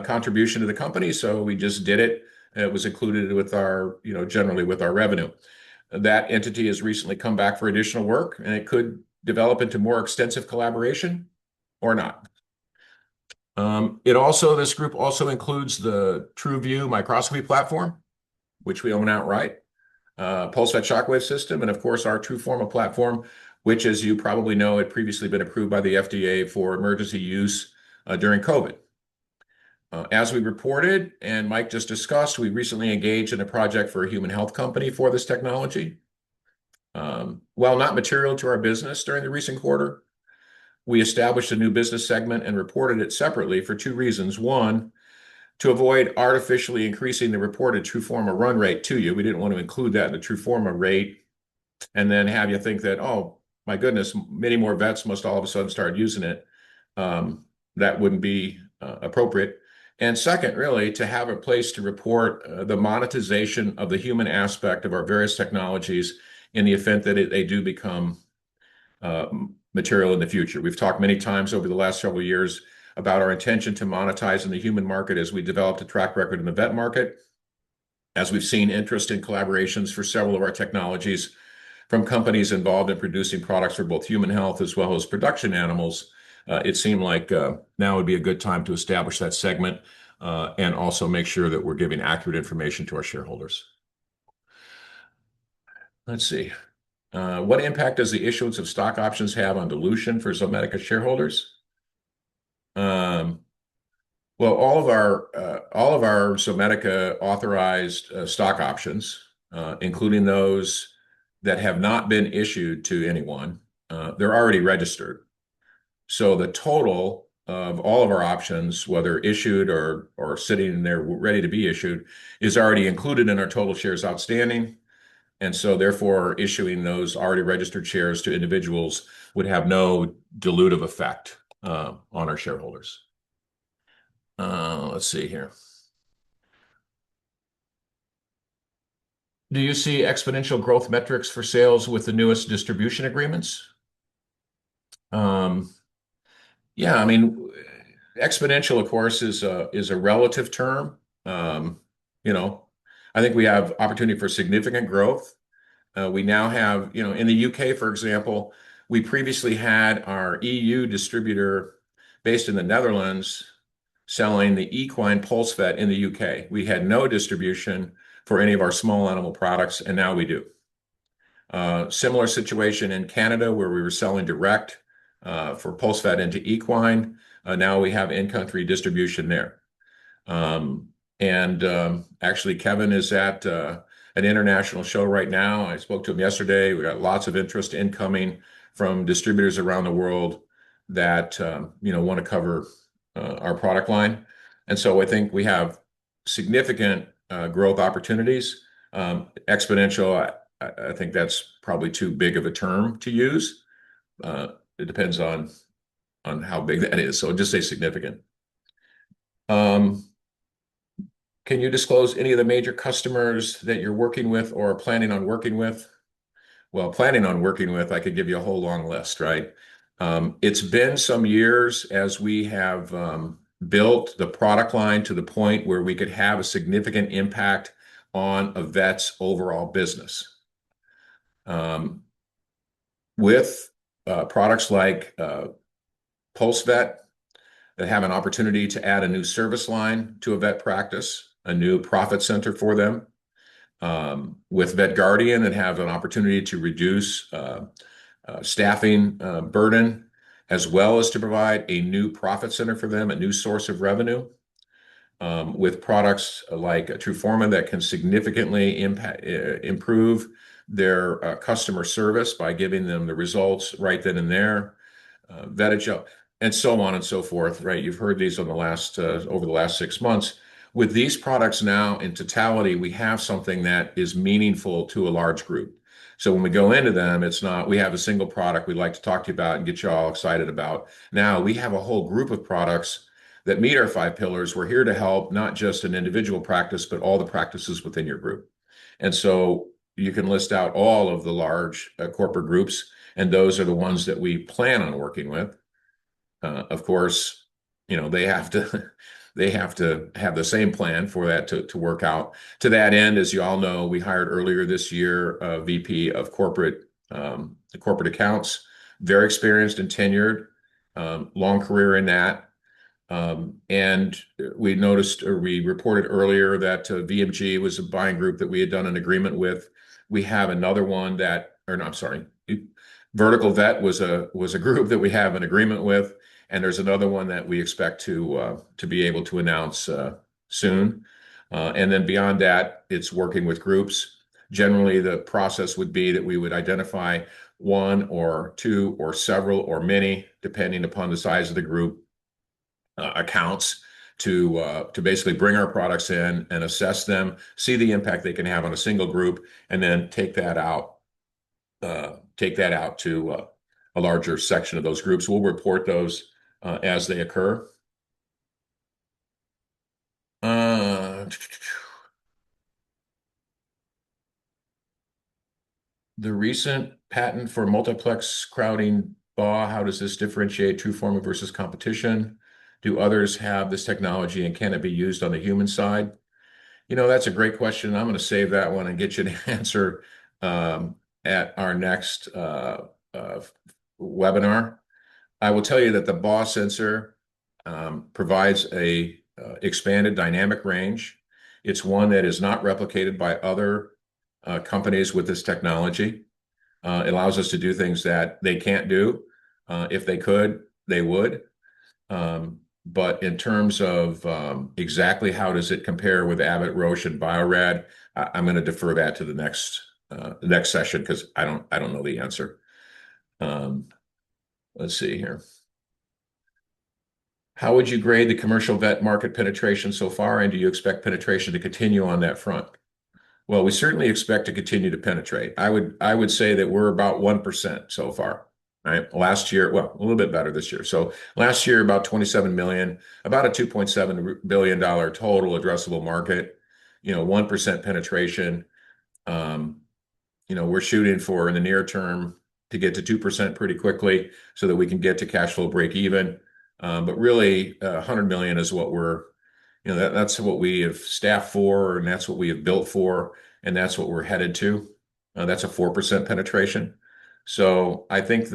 contribution to the company, so we just did it. It was included with our, generally with our revenue. That entity has recently come back for additional work, and it could develop into more extensive collaboration or not. This group also includes the TruView microscopy platform, which we own outright, PulseVet shockwave system, and of course our TRUFORMA platform, which, as you probably know, had previously been approved by the FDA for emergency use during COVID. As we reported, and Mike just discussed, we recently engaged in a project for a human health company for this technology. While not material to our business during the recent quarter, we established a new business segment and reported it separately for two reasons. One, to avoid artificially increasing the reported TRUFORMA run rate to you. We didn't want to include that in the TRUFORMA rate and then have you think that, oh, my goodness, many more vets must all of a sudden start using it. That wouldn't be appropriate. And second, really, to have a place to report the monetization of the human aspect of our various technologies in the event that they do become material in the future. We've talked many times over the last several years about our intention to monetize in the human market as we developed a track record in the vet market. As we've seen interest in collaborations for several of our technologies from companies involved in producing products for both human health as well as production animals, it seemed like now would be a good time to establish that segment and also make sure that we're giving accurate information to our shareholders. Let's see. What impact does the issuance of stock options have on dilution for Zomedica shareholders? Well, all of our Zomedica authorized stock options, including those that have not been issued to anyone, they're already registered. So the total of all of our options, whether issued or sitting there ready to be issued, is already included in our total shares outstanding. And so therefore, issuing those already registered shares to individuals would have no dilutive effect on our shareholders. Let's see here. Do you see exponential growth metrics for sales with the newest distribution agreements? Yeah, I mean, exponential, of course, is a relative term. I think we have opportunity for significant growth. We now have, in the UK, for example, we previously had our EU distributor based in the Netherlands selling the equine PulseVet in the UK. We had no distribution for any of our small animal products, and now we do. Similar situation in Canada where we were selling direct for PulseVet into equine. Now we have in-country distribution there. Actually, Kevin is at an international show right now. I spoke to him yesterday. We got lots of interest incoming from distributors around the world that want to cover our product line. And so I think we have significant growth opportunities. Exponential, I think that's probably too big of a term to use. It depends on how big that is. So just say significant. Can you disclose any of the major customers that you're working with or planning on working with? Well, planning on working with, I could give you a whole long list, right? It's been some years as we have built the product line to the point where we could have a significant impact on a vet's overall business. With products like PulseVet that have an opportunity to add a new service line to a vet practice, a new profit center for them. With VetGuardian that have an opportunity to reduce staffing burden, as well as to provide a new profit center for them, a new source of revenue. With products like Truforma that can significantly improve their customer service by giving them the results right then and there. VETIGEL, and so on and so forth, right? You've heard these on the last over the last 6 months. With these products now in totality, we have something that is meaningful to a large group. So when we go into them, it's not we have a single product we'd like to talk to you about and get you all excited about. Now we have a whole group of products that meet our 5 pillars. We're here to help not just an individual practice, but all the practices within your group. And so you can list out all of the large corporate groups, and those are the ones that we plan on working with. Of course, you know, they have to have the same plan for that to work out. To that end, as you all know, we hired earlier this year a VP of corporate accounts, very experienced and tenured, long career in that. And we noticed, or we reported earlier that VMG was a buying group that we had done an agreement with. We have another one that, or no, I'm sorry, Vertical Vet was a group that we have an agreement with. And there's another one that we expect to be able to announce soon. And then beyond that, it's working with groups. Generally, the process would be that we would identify 1 or 2 or several or many, depending upon the size of the group, accounts to basically bring our products in and assess them, see the impact they can have on a single group, and then take that out to a larger section of those groups. We'll report those as they occur. The recent patent for multiplex crowding BAW, how does this differentiate Truforma versus competition? Do others have this technology, and can it be used on the human side? You know, that's a great question. I'm going to save that one and get you an answer at our next webinar. I will tell you that the BAW sensor provides a expanded dynamic range. It's one that is not replicated by other companies with this technology. It allows us to do things that they can't do. If they could, they would. But in terms of exactly how does it compare with Abbott, Roche, and Bio-Rad, I'm going to defer that to the next session because I don't know the answer. Let's see here. How would you grade the commercial vet market penetration so far, and do you expect penetration to continue on that front? Well, we certainly expect to continue to penetrate. I would say that we're about 1% so far, right? Last year, well, a little bit better this year. So last year, about 27 million, about a $2.7 billion total addressable market, 1% penetration. We're shooting for in the near term to get to 2% pretty quickly so that we can get to cash flow break even. But really, 100 million is what we're, that's what we have staffed for, and that's what we have built for, and that's what we're headed to. That's a 4% penetration. So I think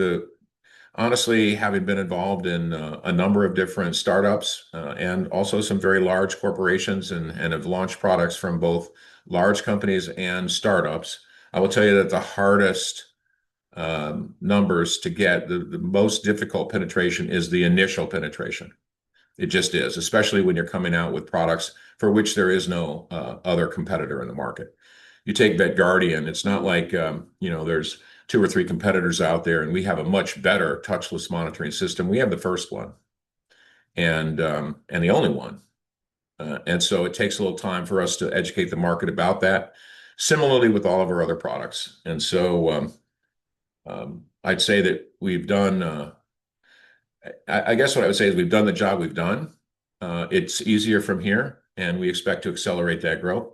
honestly, having been involved in a number of different startups and also some very large corporations and have launched products from both large companies and startups, I will tell you that the hardest numbers to get, the most difficult penetration is the initial penetration. It just is, especially when you're coming out with products for which there is no other competitor in the market. You take VetGuardian, it's not like, there's 2 or 3 competitors out there, and we have a much better touchless monitoring system. We have the first one and the only one. And so it takes a little time for us to educate the market about that. similarly with all of our other products. And so I'd say that we've done, I guess what I would say is we've done the job we've done. It's easier from here, and we expect to accelerate that growth.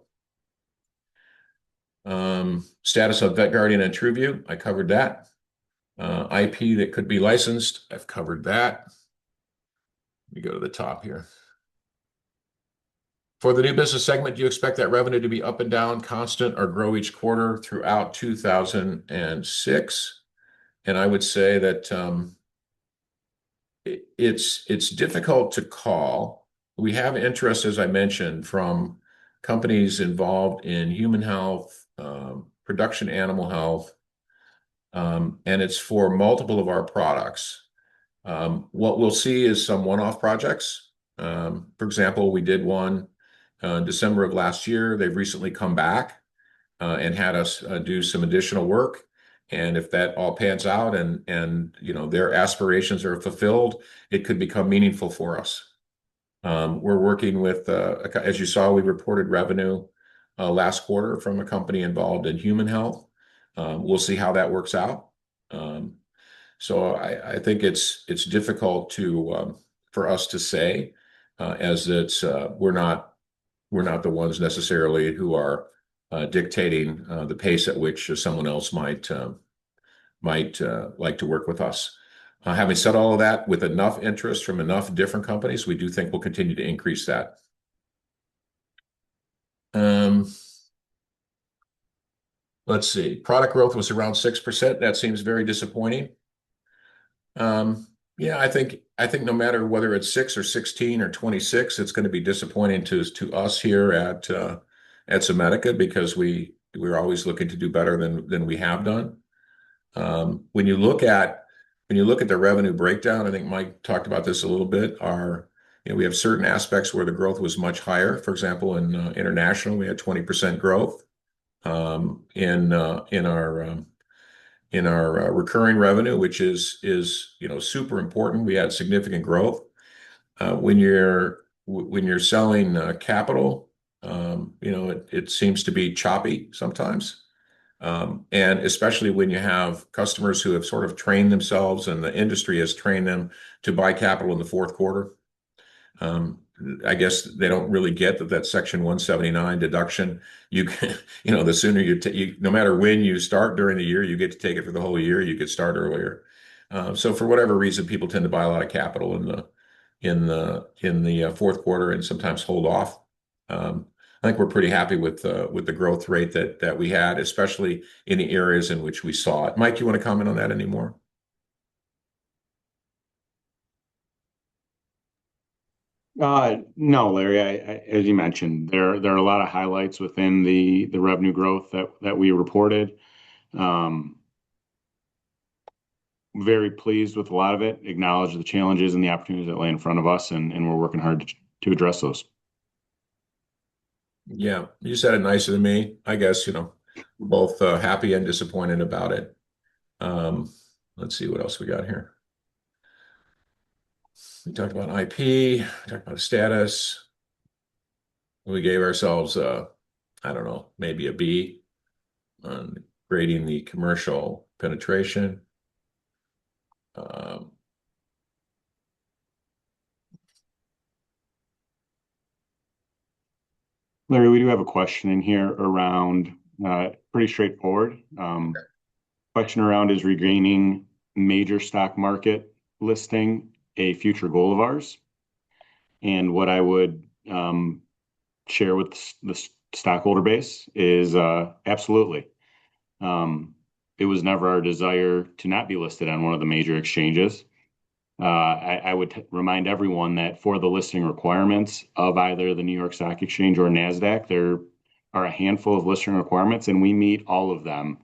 Status of VetGuardian and TruView, I covered that. IP that could be licensed, I've covered that. Let me go to the top here. For the new business segment, do you expect that revenue to be up and down, constant, or grow each quarter throughout 2006? And I would say that it's difficult to call. We have interest, as I mentioned, from companies involved in human health, production animal health, and it's for multiple of our products. What we'll see is some one-off projects. For example, we did one December of last year. They've recently come back and had us do some additional work. And if that all pans out and their aspirations are fulfilled, it could become meaningful for us. We're working with, as you saw, we reported revenue last quarter from a company involved in human health. We'll see how that works out. So I think it's difficult for us to say, as it's we're not the ones necessarily who are dictating the pace at which someone else might like to work with us. Having said all of that, with enough interest from enough different companies, we do think we'll continue to increase that. Let's see. Product growth was around 6%. That seems very disappointing. Yeah, I think no matter whether it's 6 or 16 or 26, it's going to be disappointing to us here at Zomedica, because we're always looking to do better than we have done. When you look at the revenue breakdown, I think Mike talked about this a little bit. We have certain aspects where the growth was much higher. For example, in international, we had 20% growth. In our recurring revenue, which is super important, we had significant growth. When you're selling capital, it seems to be choppy sometimes. And especially when you have customers who have sort of trained themselves and the industry has trained them to buy capital in the fourth quarter. I guess they don't really get that Section 179 deduction. The sooner no matter when you start during the year, you get to take it for the whole year. You could start earlier. So for whatever reason, people tend to buy a lot of capital in the fourth quarter and sometimes hold off. I think we're pretty happy with the growth rate that we had, especially in the areas in which we saw it. Mike, you want to comment on that anymore? No, Larry. As you mentioned, there are a lot of highlights within the revenue growth that we reported. Very pleased with a lot of it. Acknowledge the challenges and the opportunities that lay in front of us, and we're working hard to address those. Yeah, you said it nicer than me. I guess we're both happy and disappointed about it. Let's see what else we got here. We talked about IP, we talked about status. We gave ourselves I don't know, maybe a B on grading the commercial penetration. Larry, we do have a question in here around pretty straightforward. Question around, is regaining major stock market listing a future goal of ours? And what I would share with the stockholder base is absolutely. It was never our desire to not be listed on one of the major exchanges. I would remind everyone that for the listing requirements of either the New York Stock Exchange or NASDAQ, there are a handful of listing requirements, and we meet all of them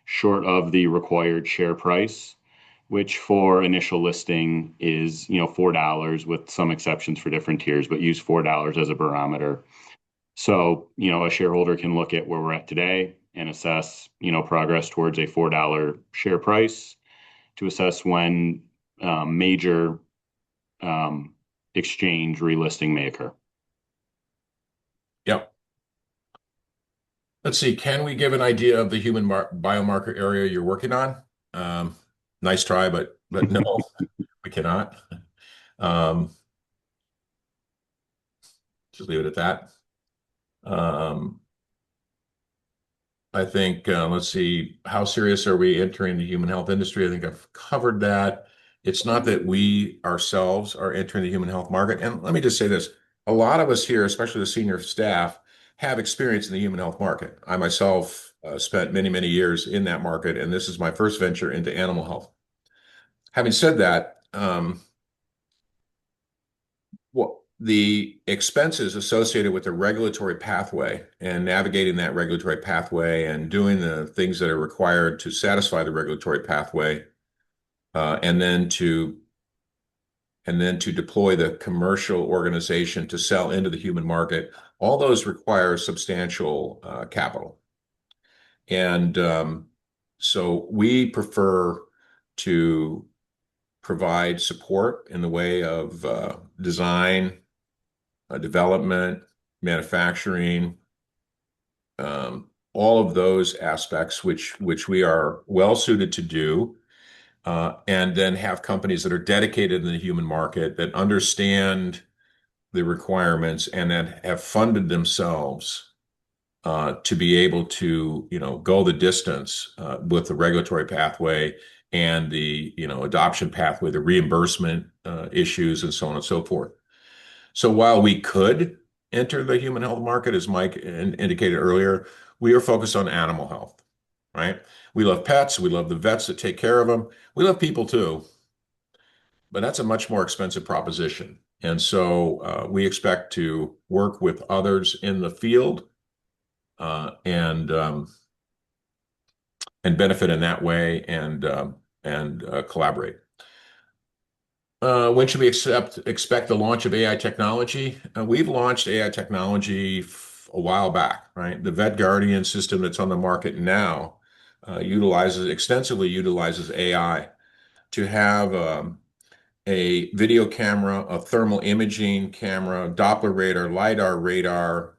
short of the required share price, which for initial listing is $4, with some exceptions for different tiers, but use $4 as a barometer. So a shareholder can look at where we're at today and assess progress towards a $4 share price to assess when major exchange relisting may occur. Yep. Let's see. Can we give an idea of the human biomarker area you're working on? Um, nice try, but no, we cannot. Um, just leave it at that. Um, I think, let's see, how serious are we entering the human health industry? I think I've covered that. It's not that we ourselves are entering the human health market. And let me just say this, a lot of us here, especially the senior staff, have experience in the human health market. I myself spent many, many years in that market, and this is my first venture into animal health. Having said that, well, the expenses associated with the regulatory pathway and navigating that regulatory pathway and doing the things that are required to satisfy the regulatory pathway, and then to deploy the commercial organization to sell into the human market, all those require substantial capital. And so we prefer to provide support in the way of design, development, manufacturing, all of those aspects, which we are well suited to do, and then have companies that are dedicated in the human market that understand the requirements and that have funded themselves to be able to, go the distance with the regulatory pathway and the, adoption pathway, the reimbursement issues, and so on and so forth. So while we could enter the human health market, as Mike indicated earlier, we are focused on animal health, right? We love pets. We love the vets that take care of them. We love people too, but that's a much more expensive proposition. And so we expect to work with others in the field and benefit in that way and collaborate. When should we expect the launch of AI technology? We've launched AI technology a while back, right? The VetGuardian system that's on the market now extensively utilizes AI to have a video camera, a thermal imaging camera, Doppler radar, LiDAR radar,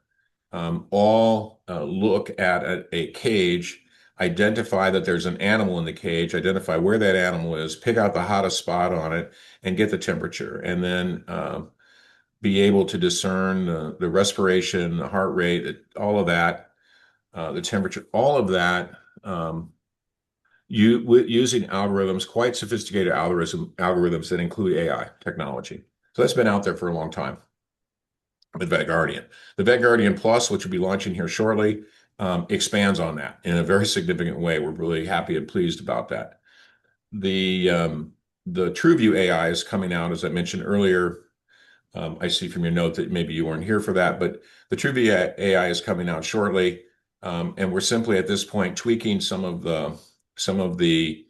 all look at a cage, identify that there's an animal in the cage, identify where that animal is, pick out the hottest spot on it, and get the temperature, and then be able to discern the respiration, the heart rate, all of that, the temperature, all of that, using algorithms, quite sophisticated algorithms that include AI technology. So that's been out there for a long time with VetGuardian. The VetGuardian Plus, which will be launching here shortly, expands on that in a very significant way. We're really happy and pleased about that. The TruView AI is coming out, as I mentioned earlier. I see from your note that maybe you weren't here for that, but the TruView AI is coming out shortly, and we're simply at this point tweaking some of the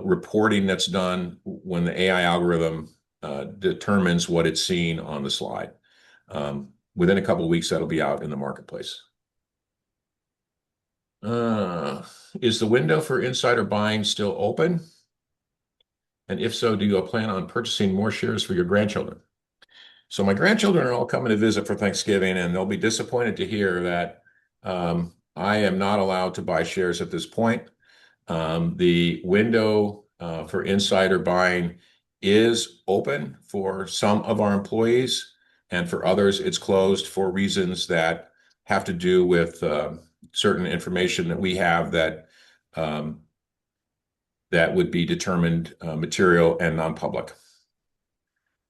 reporting that's done when the AI algorithm determines what it's seeing on the slide. Within a couple of weeks, that'll be out in the marketplace. Is the window for insider buying still open? And if so, do you plan on purchasing more shares for your grandchildren? So my grandchildren are all coming to visit for Thanksgiving, and they'll be disappointed to hear that I am not allowed to buy shares at this point. The window for insider buying is open for some of our employees, and for others, it's closed for reasons that have to do with certain information that we have that would be determined material and non-public.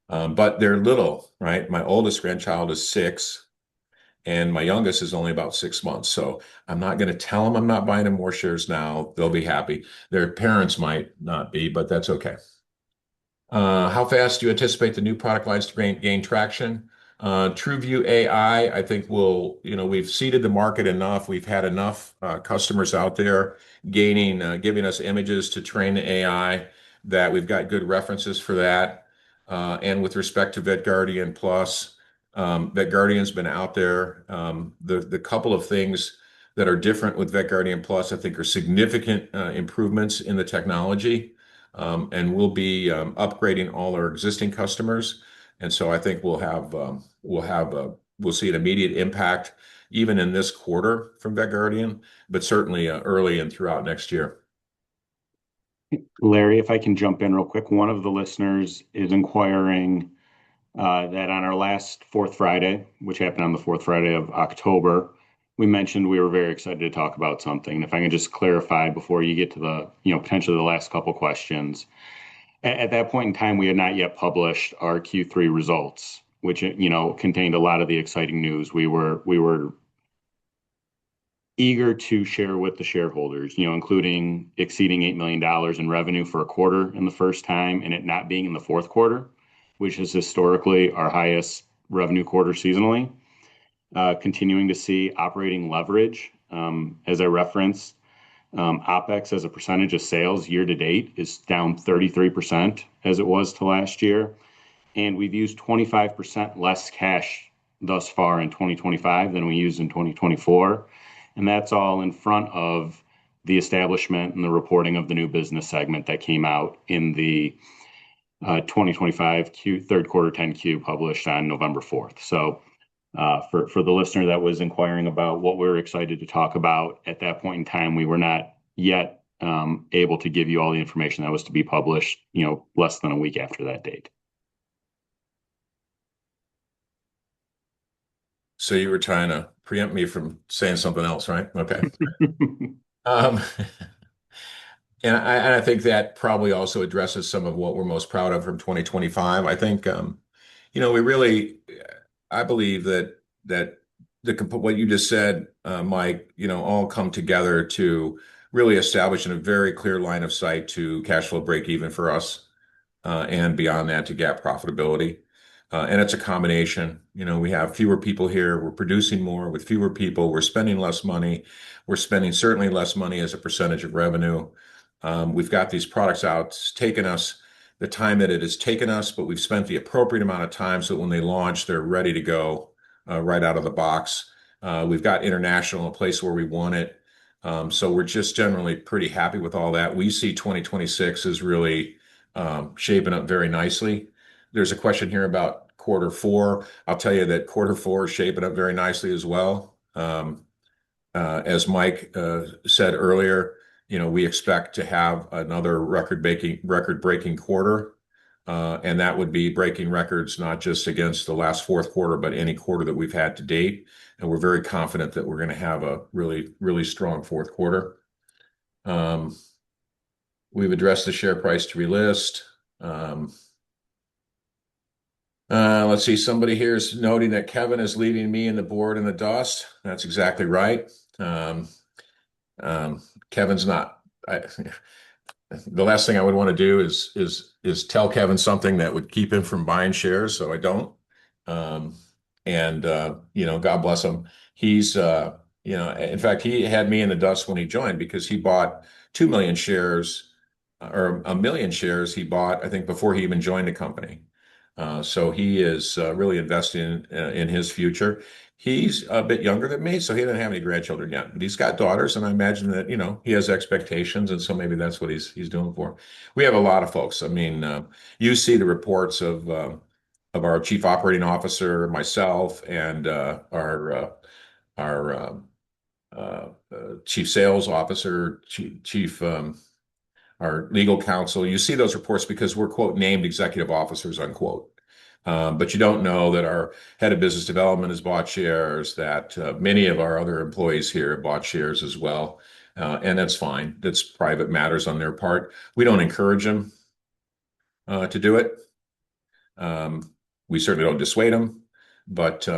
But they're little, right? My oldest grandchild is 6, and my youngest is only about 6 months. So I'm not going to tell them I'm not buying them more shares now. They'll be happy. Their parents might not be, but that's okay. How fast do you anticipate the new product lines to gain traction? TruView AI, I think we've seeded the market enough. We've had enough customers out there giving us images to train the AI that we've got good references for that. And with respect to VetGuardian Plus, VetGuardian's been out there. The couple of things that are different with VetGuardian Plus, I think, are significant improvements in the technology. And we'll be upgrading all our existing customers. And so I think we'll have we'll see an immediate impact even in this quarter from VetGuardian, but certainly early and throughout next year. Larry, if I can jump in real quick, one of the listeners is inquiring that on our last Fourth Friday, which happened on the fourth Friday of October, we mentioned we were very excited to talk about something. And if I can just clarify before you get to the, potentially the last couple questions. At that point in time, we had not yet published our Q3 results, which, contained a lot of the exciting news. We were eager to share with the shareholders, including exceeding $8 million in revenue for a quarter in the first time, and it not being in the fourth quarter, which is historically our highest revenue quarter seasonally. Continuing to see operating leverage, as I referenced, OpEx as a percentage of sales year to date is down 33% as it was to last year. And we've used 25% less cash thus far in 2025 than we used in 2024. And that's all in front of the establishment and the reporting of the new business segment that came out in the 2025 third quarter 10Q published on November 4th. So for the listener that was inquiring about what we're excited to talk about, at that point in time, we were not yet able to give you all the information that was to be published, less than a week after that date. So you were trying to preempt me from saying something else, right? Okay. And I think that probably also addresses some of what we're most proud of from 2025. I think, I believe that what you just said, Mike, all come together to really establish in a very clear line of sight to cash flow break even for us, and beyond that to GAAP profitability. And it's a combination. We have fewer people here. We're producing more with fewer people. We're spending less money. We're spending certainly less money as a percentage of revenue. We've got these products out. It's taken us the time that it has taken us, but we've spent the appropriate amount of time so that when they launch, they're ready to go right out of the box. We've got international, a place where we want it. So we're just generally pretty happy with all that. We see 2026 as really shaping up very nicely. There's a question here about quarter four. I'll tell you that quarter four is shaping up very nicely as well. As Mike said earlier, we expect to have another record-breaking quarter, and that would be breaking records not just against the last fourth quarter, but any quarter that we've had to date. And we're very confident that we're going to have a really, really strong fourth quarter. We've addressed the share price to relist. Let's see. Somebody here is noting that Kevin is leaving me and the board in the dust. That's exactly right. Kevin's not. The last thing I would want to do is tell Kevin something that would keep him from buying shares, so I don't. God bless him. He's in fact, he had me in the dust when he joined because he bought 2 million shares or 1 million shares he bought, I think, before he even joined the company. So he is really investing in his future. He's a bit younger than me, so he doesn't have any grandchildren yet, but he's got daughters, and I imagine that, he has expectations, and so maybe that's what he's doing for. We have a lot of folks. I mean, you see the reports of our chief operating officer, myself, and our chief sales officer, our legal counsel. You see those reports because we're, quote, named executive officers, unquote. But you don't know that our head of business development has bought shares, that many of our other employees here have bought shares as well. And that's fine. That's private matters on their part. We don't encourage them to do it. We certainly don't dissuade them, but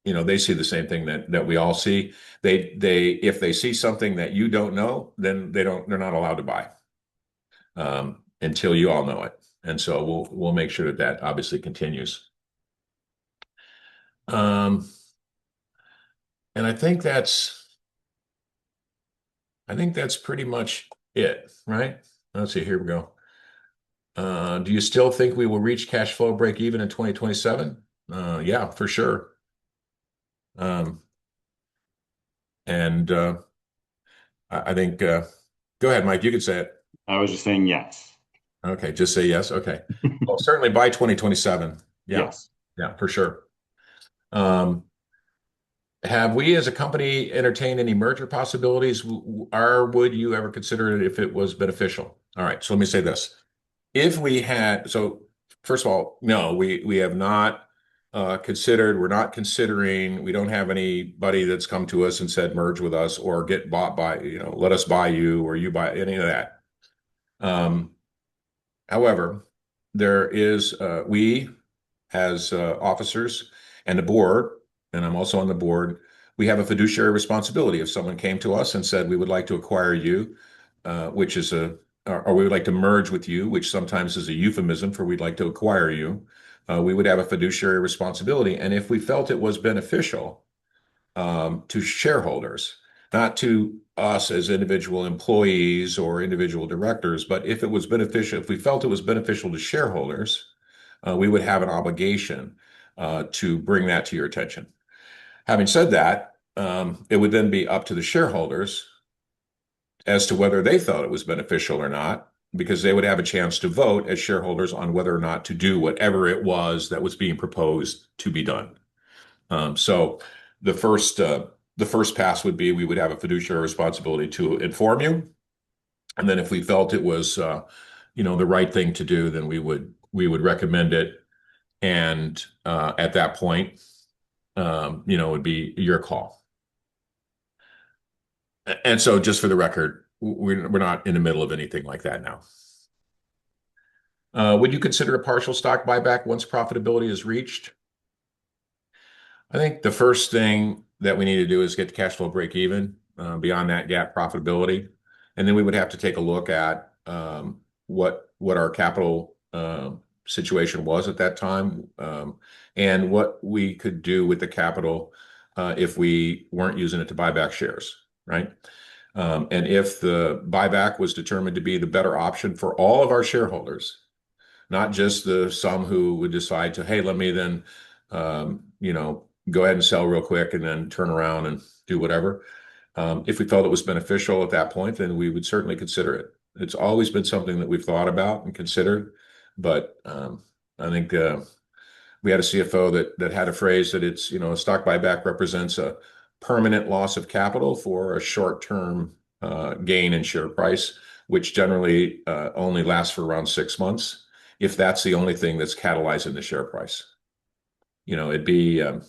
they see the same thing that we all see. If they see something that you don't know, then they're not allowed to buy until you all know it. And so we'll make sure that obviously continues. And I think that's pretty much it, right? Let's see, here we go. Do you still think we will reach cash flow break even in 2027? Yeah, for sure. I think, go ahead, Mike, you can say it. I was just saying yes. Okay, just say yes. Okay. Well, certainly by 2027. Yeah. Yes. Yeah, for sure. Have we as a company entertained any merger possibilities, or would you ever consider it if it was beneficial? All right, so let me say this. If we had, so first of all, no, we have not considered, we're not considering, we don't have anybody that's come to us and said merge with us or get bought by, let us buy you or you buy any of that. However, there is, we as officers and the board, and I'm also on the board, we have a fiduciary responsibility. If someone came to us and said, we would like to acquire you, which is or we would like to merge with you, which sometimes is a euphemism for we'd like to acquire you, we would have a fiduciary responsibility. And if we felt it was beneficial to shareholders, not to us as individual employees or individual directors, but if it was beneficial, if we felt it was beneficial to shareholders, we would have an obligation to bring that to your attention. Having said that, it would then be up to the shareholders as to whether they thought it was beneficial or not, because they would have a chance to vote as shareholders on whether or not to do whatever it was that was being proposed to be done. So the first pass would be we would have a fiduciary responsibility to inform you, and then if we felt it was the right thing to do, then we would recommend it, and at that point, it would be your call. And so, just for the record, we're not in the middle of anything like that now. Would you consider a partial stock buyback once profitability is reached? I think the first thing that we need to do is get the cash flow break even, beyond that GAAP profitability. And then we would have to take a look at what our capital situation was at that time, and what we could do with the capital if we weren't using it to buy back shares, right? And if the buyback was determined to be the better option for all of our shareholders, not just the some who would decide to, hey, let me then, go ahead and sell real quick and then turn around and do whatever. If we felt it was beneficial at that point, then we would certainly consider it. It's always been something that we've thought about and considered, but I think we had a CFO that had a phrase that it's, a stock buyback represents a permanent loss of capital for a short-term gain in share price, which generally only lasts for around 6 months, if that's the only thing that's catalyzing the share price. It'd be, let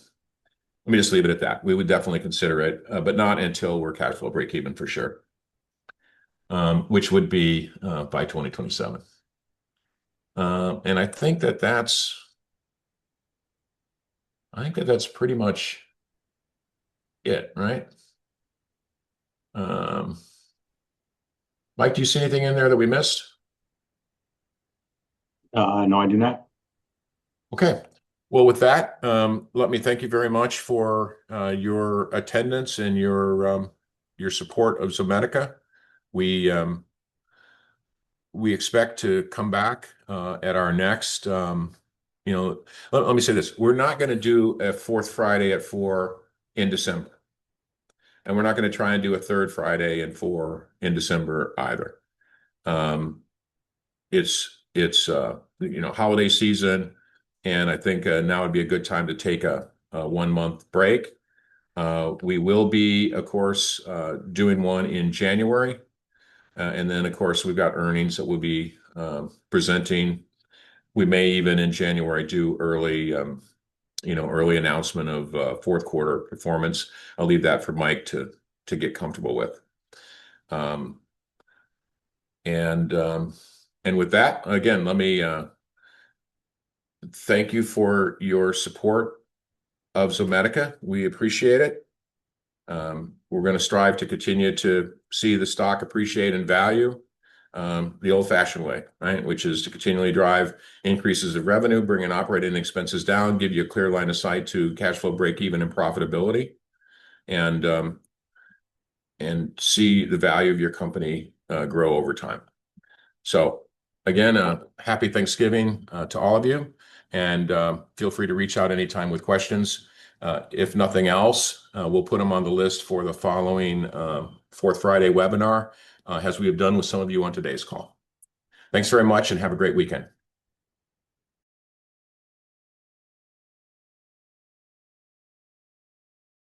me just leave it at that. We would definitely consider it, but not until we're cash flow break even for sure, which would be by 2027. And I think that's pretty much it, right? Mike, do you see anything in there that we missed? No, I do not. Okay. Well, with that, let me thank you very much for your attendance and your support of Zomedica. We expect to come back at our next, let me say this. We're not going to do a fourth Friday at 4 in December. And we're not going to try and do a third Friday at 4 in December either. It's holiday season, and I think now would be a good time to take a 1-month break. We will be, of course, doing one in January. And then, of course, we've got earnings that we'll be presenting. We may even in January do early announcement of fourth quarter performance. I'll leave that for Mike to get comfortable with. And with that, again, let me thank you for your support of Zomedica. We appreciate it. We're going to strive to continue to see the stock appreciate in value the old-fashioned way, right? Which is to continually drive increases of revenue, bringing operating expenses down, give you a clear line of sight to cash flow break even and profitability, and see the value of your company grow over time. So again, happy Thanksgiving to all of you, and feel free to reach out anytime with questions. If nothing else, we'll put them on the list for the following fourth Friday webinar, as we have done with some of you on today's call. Thanks very much and have a great weekend.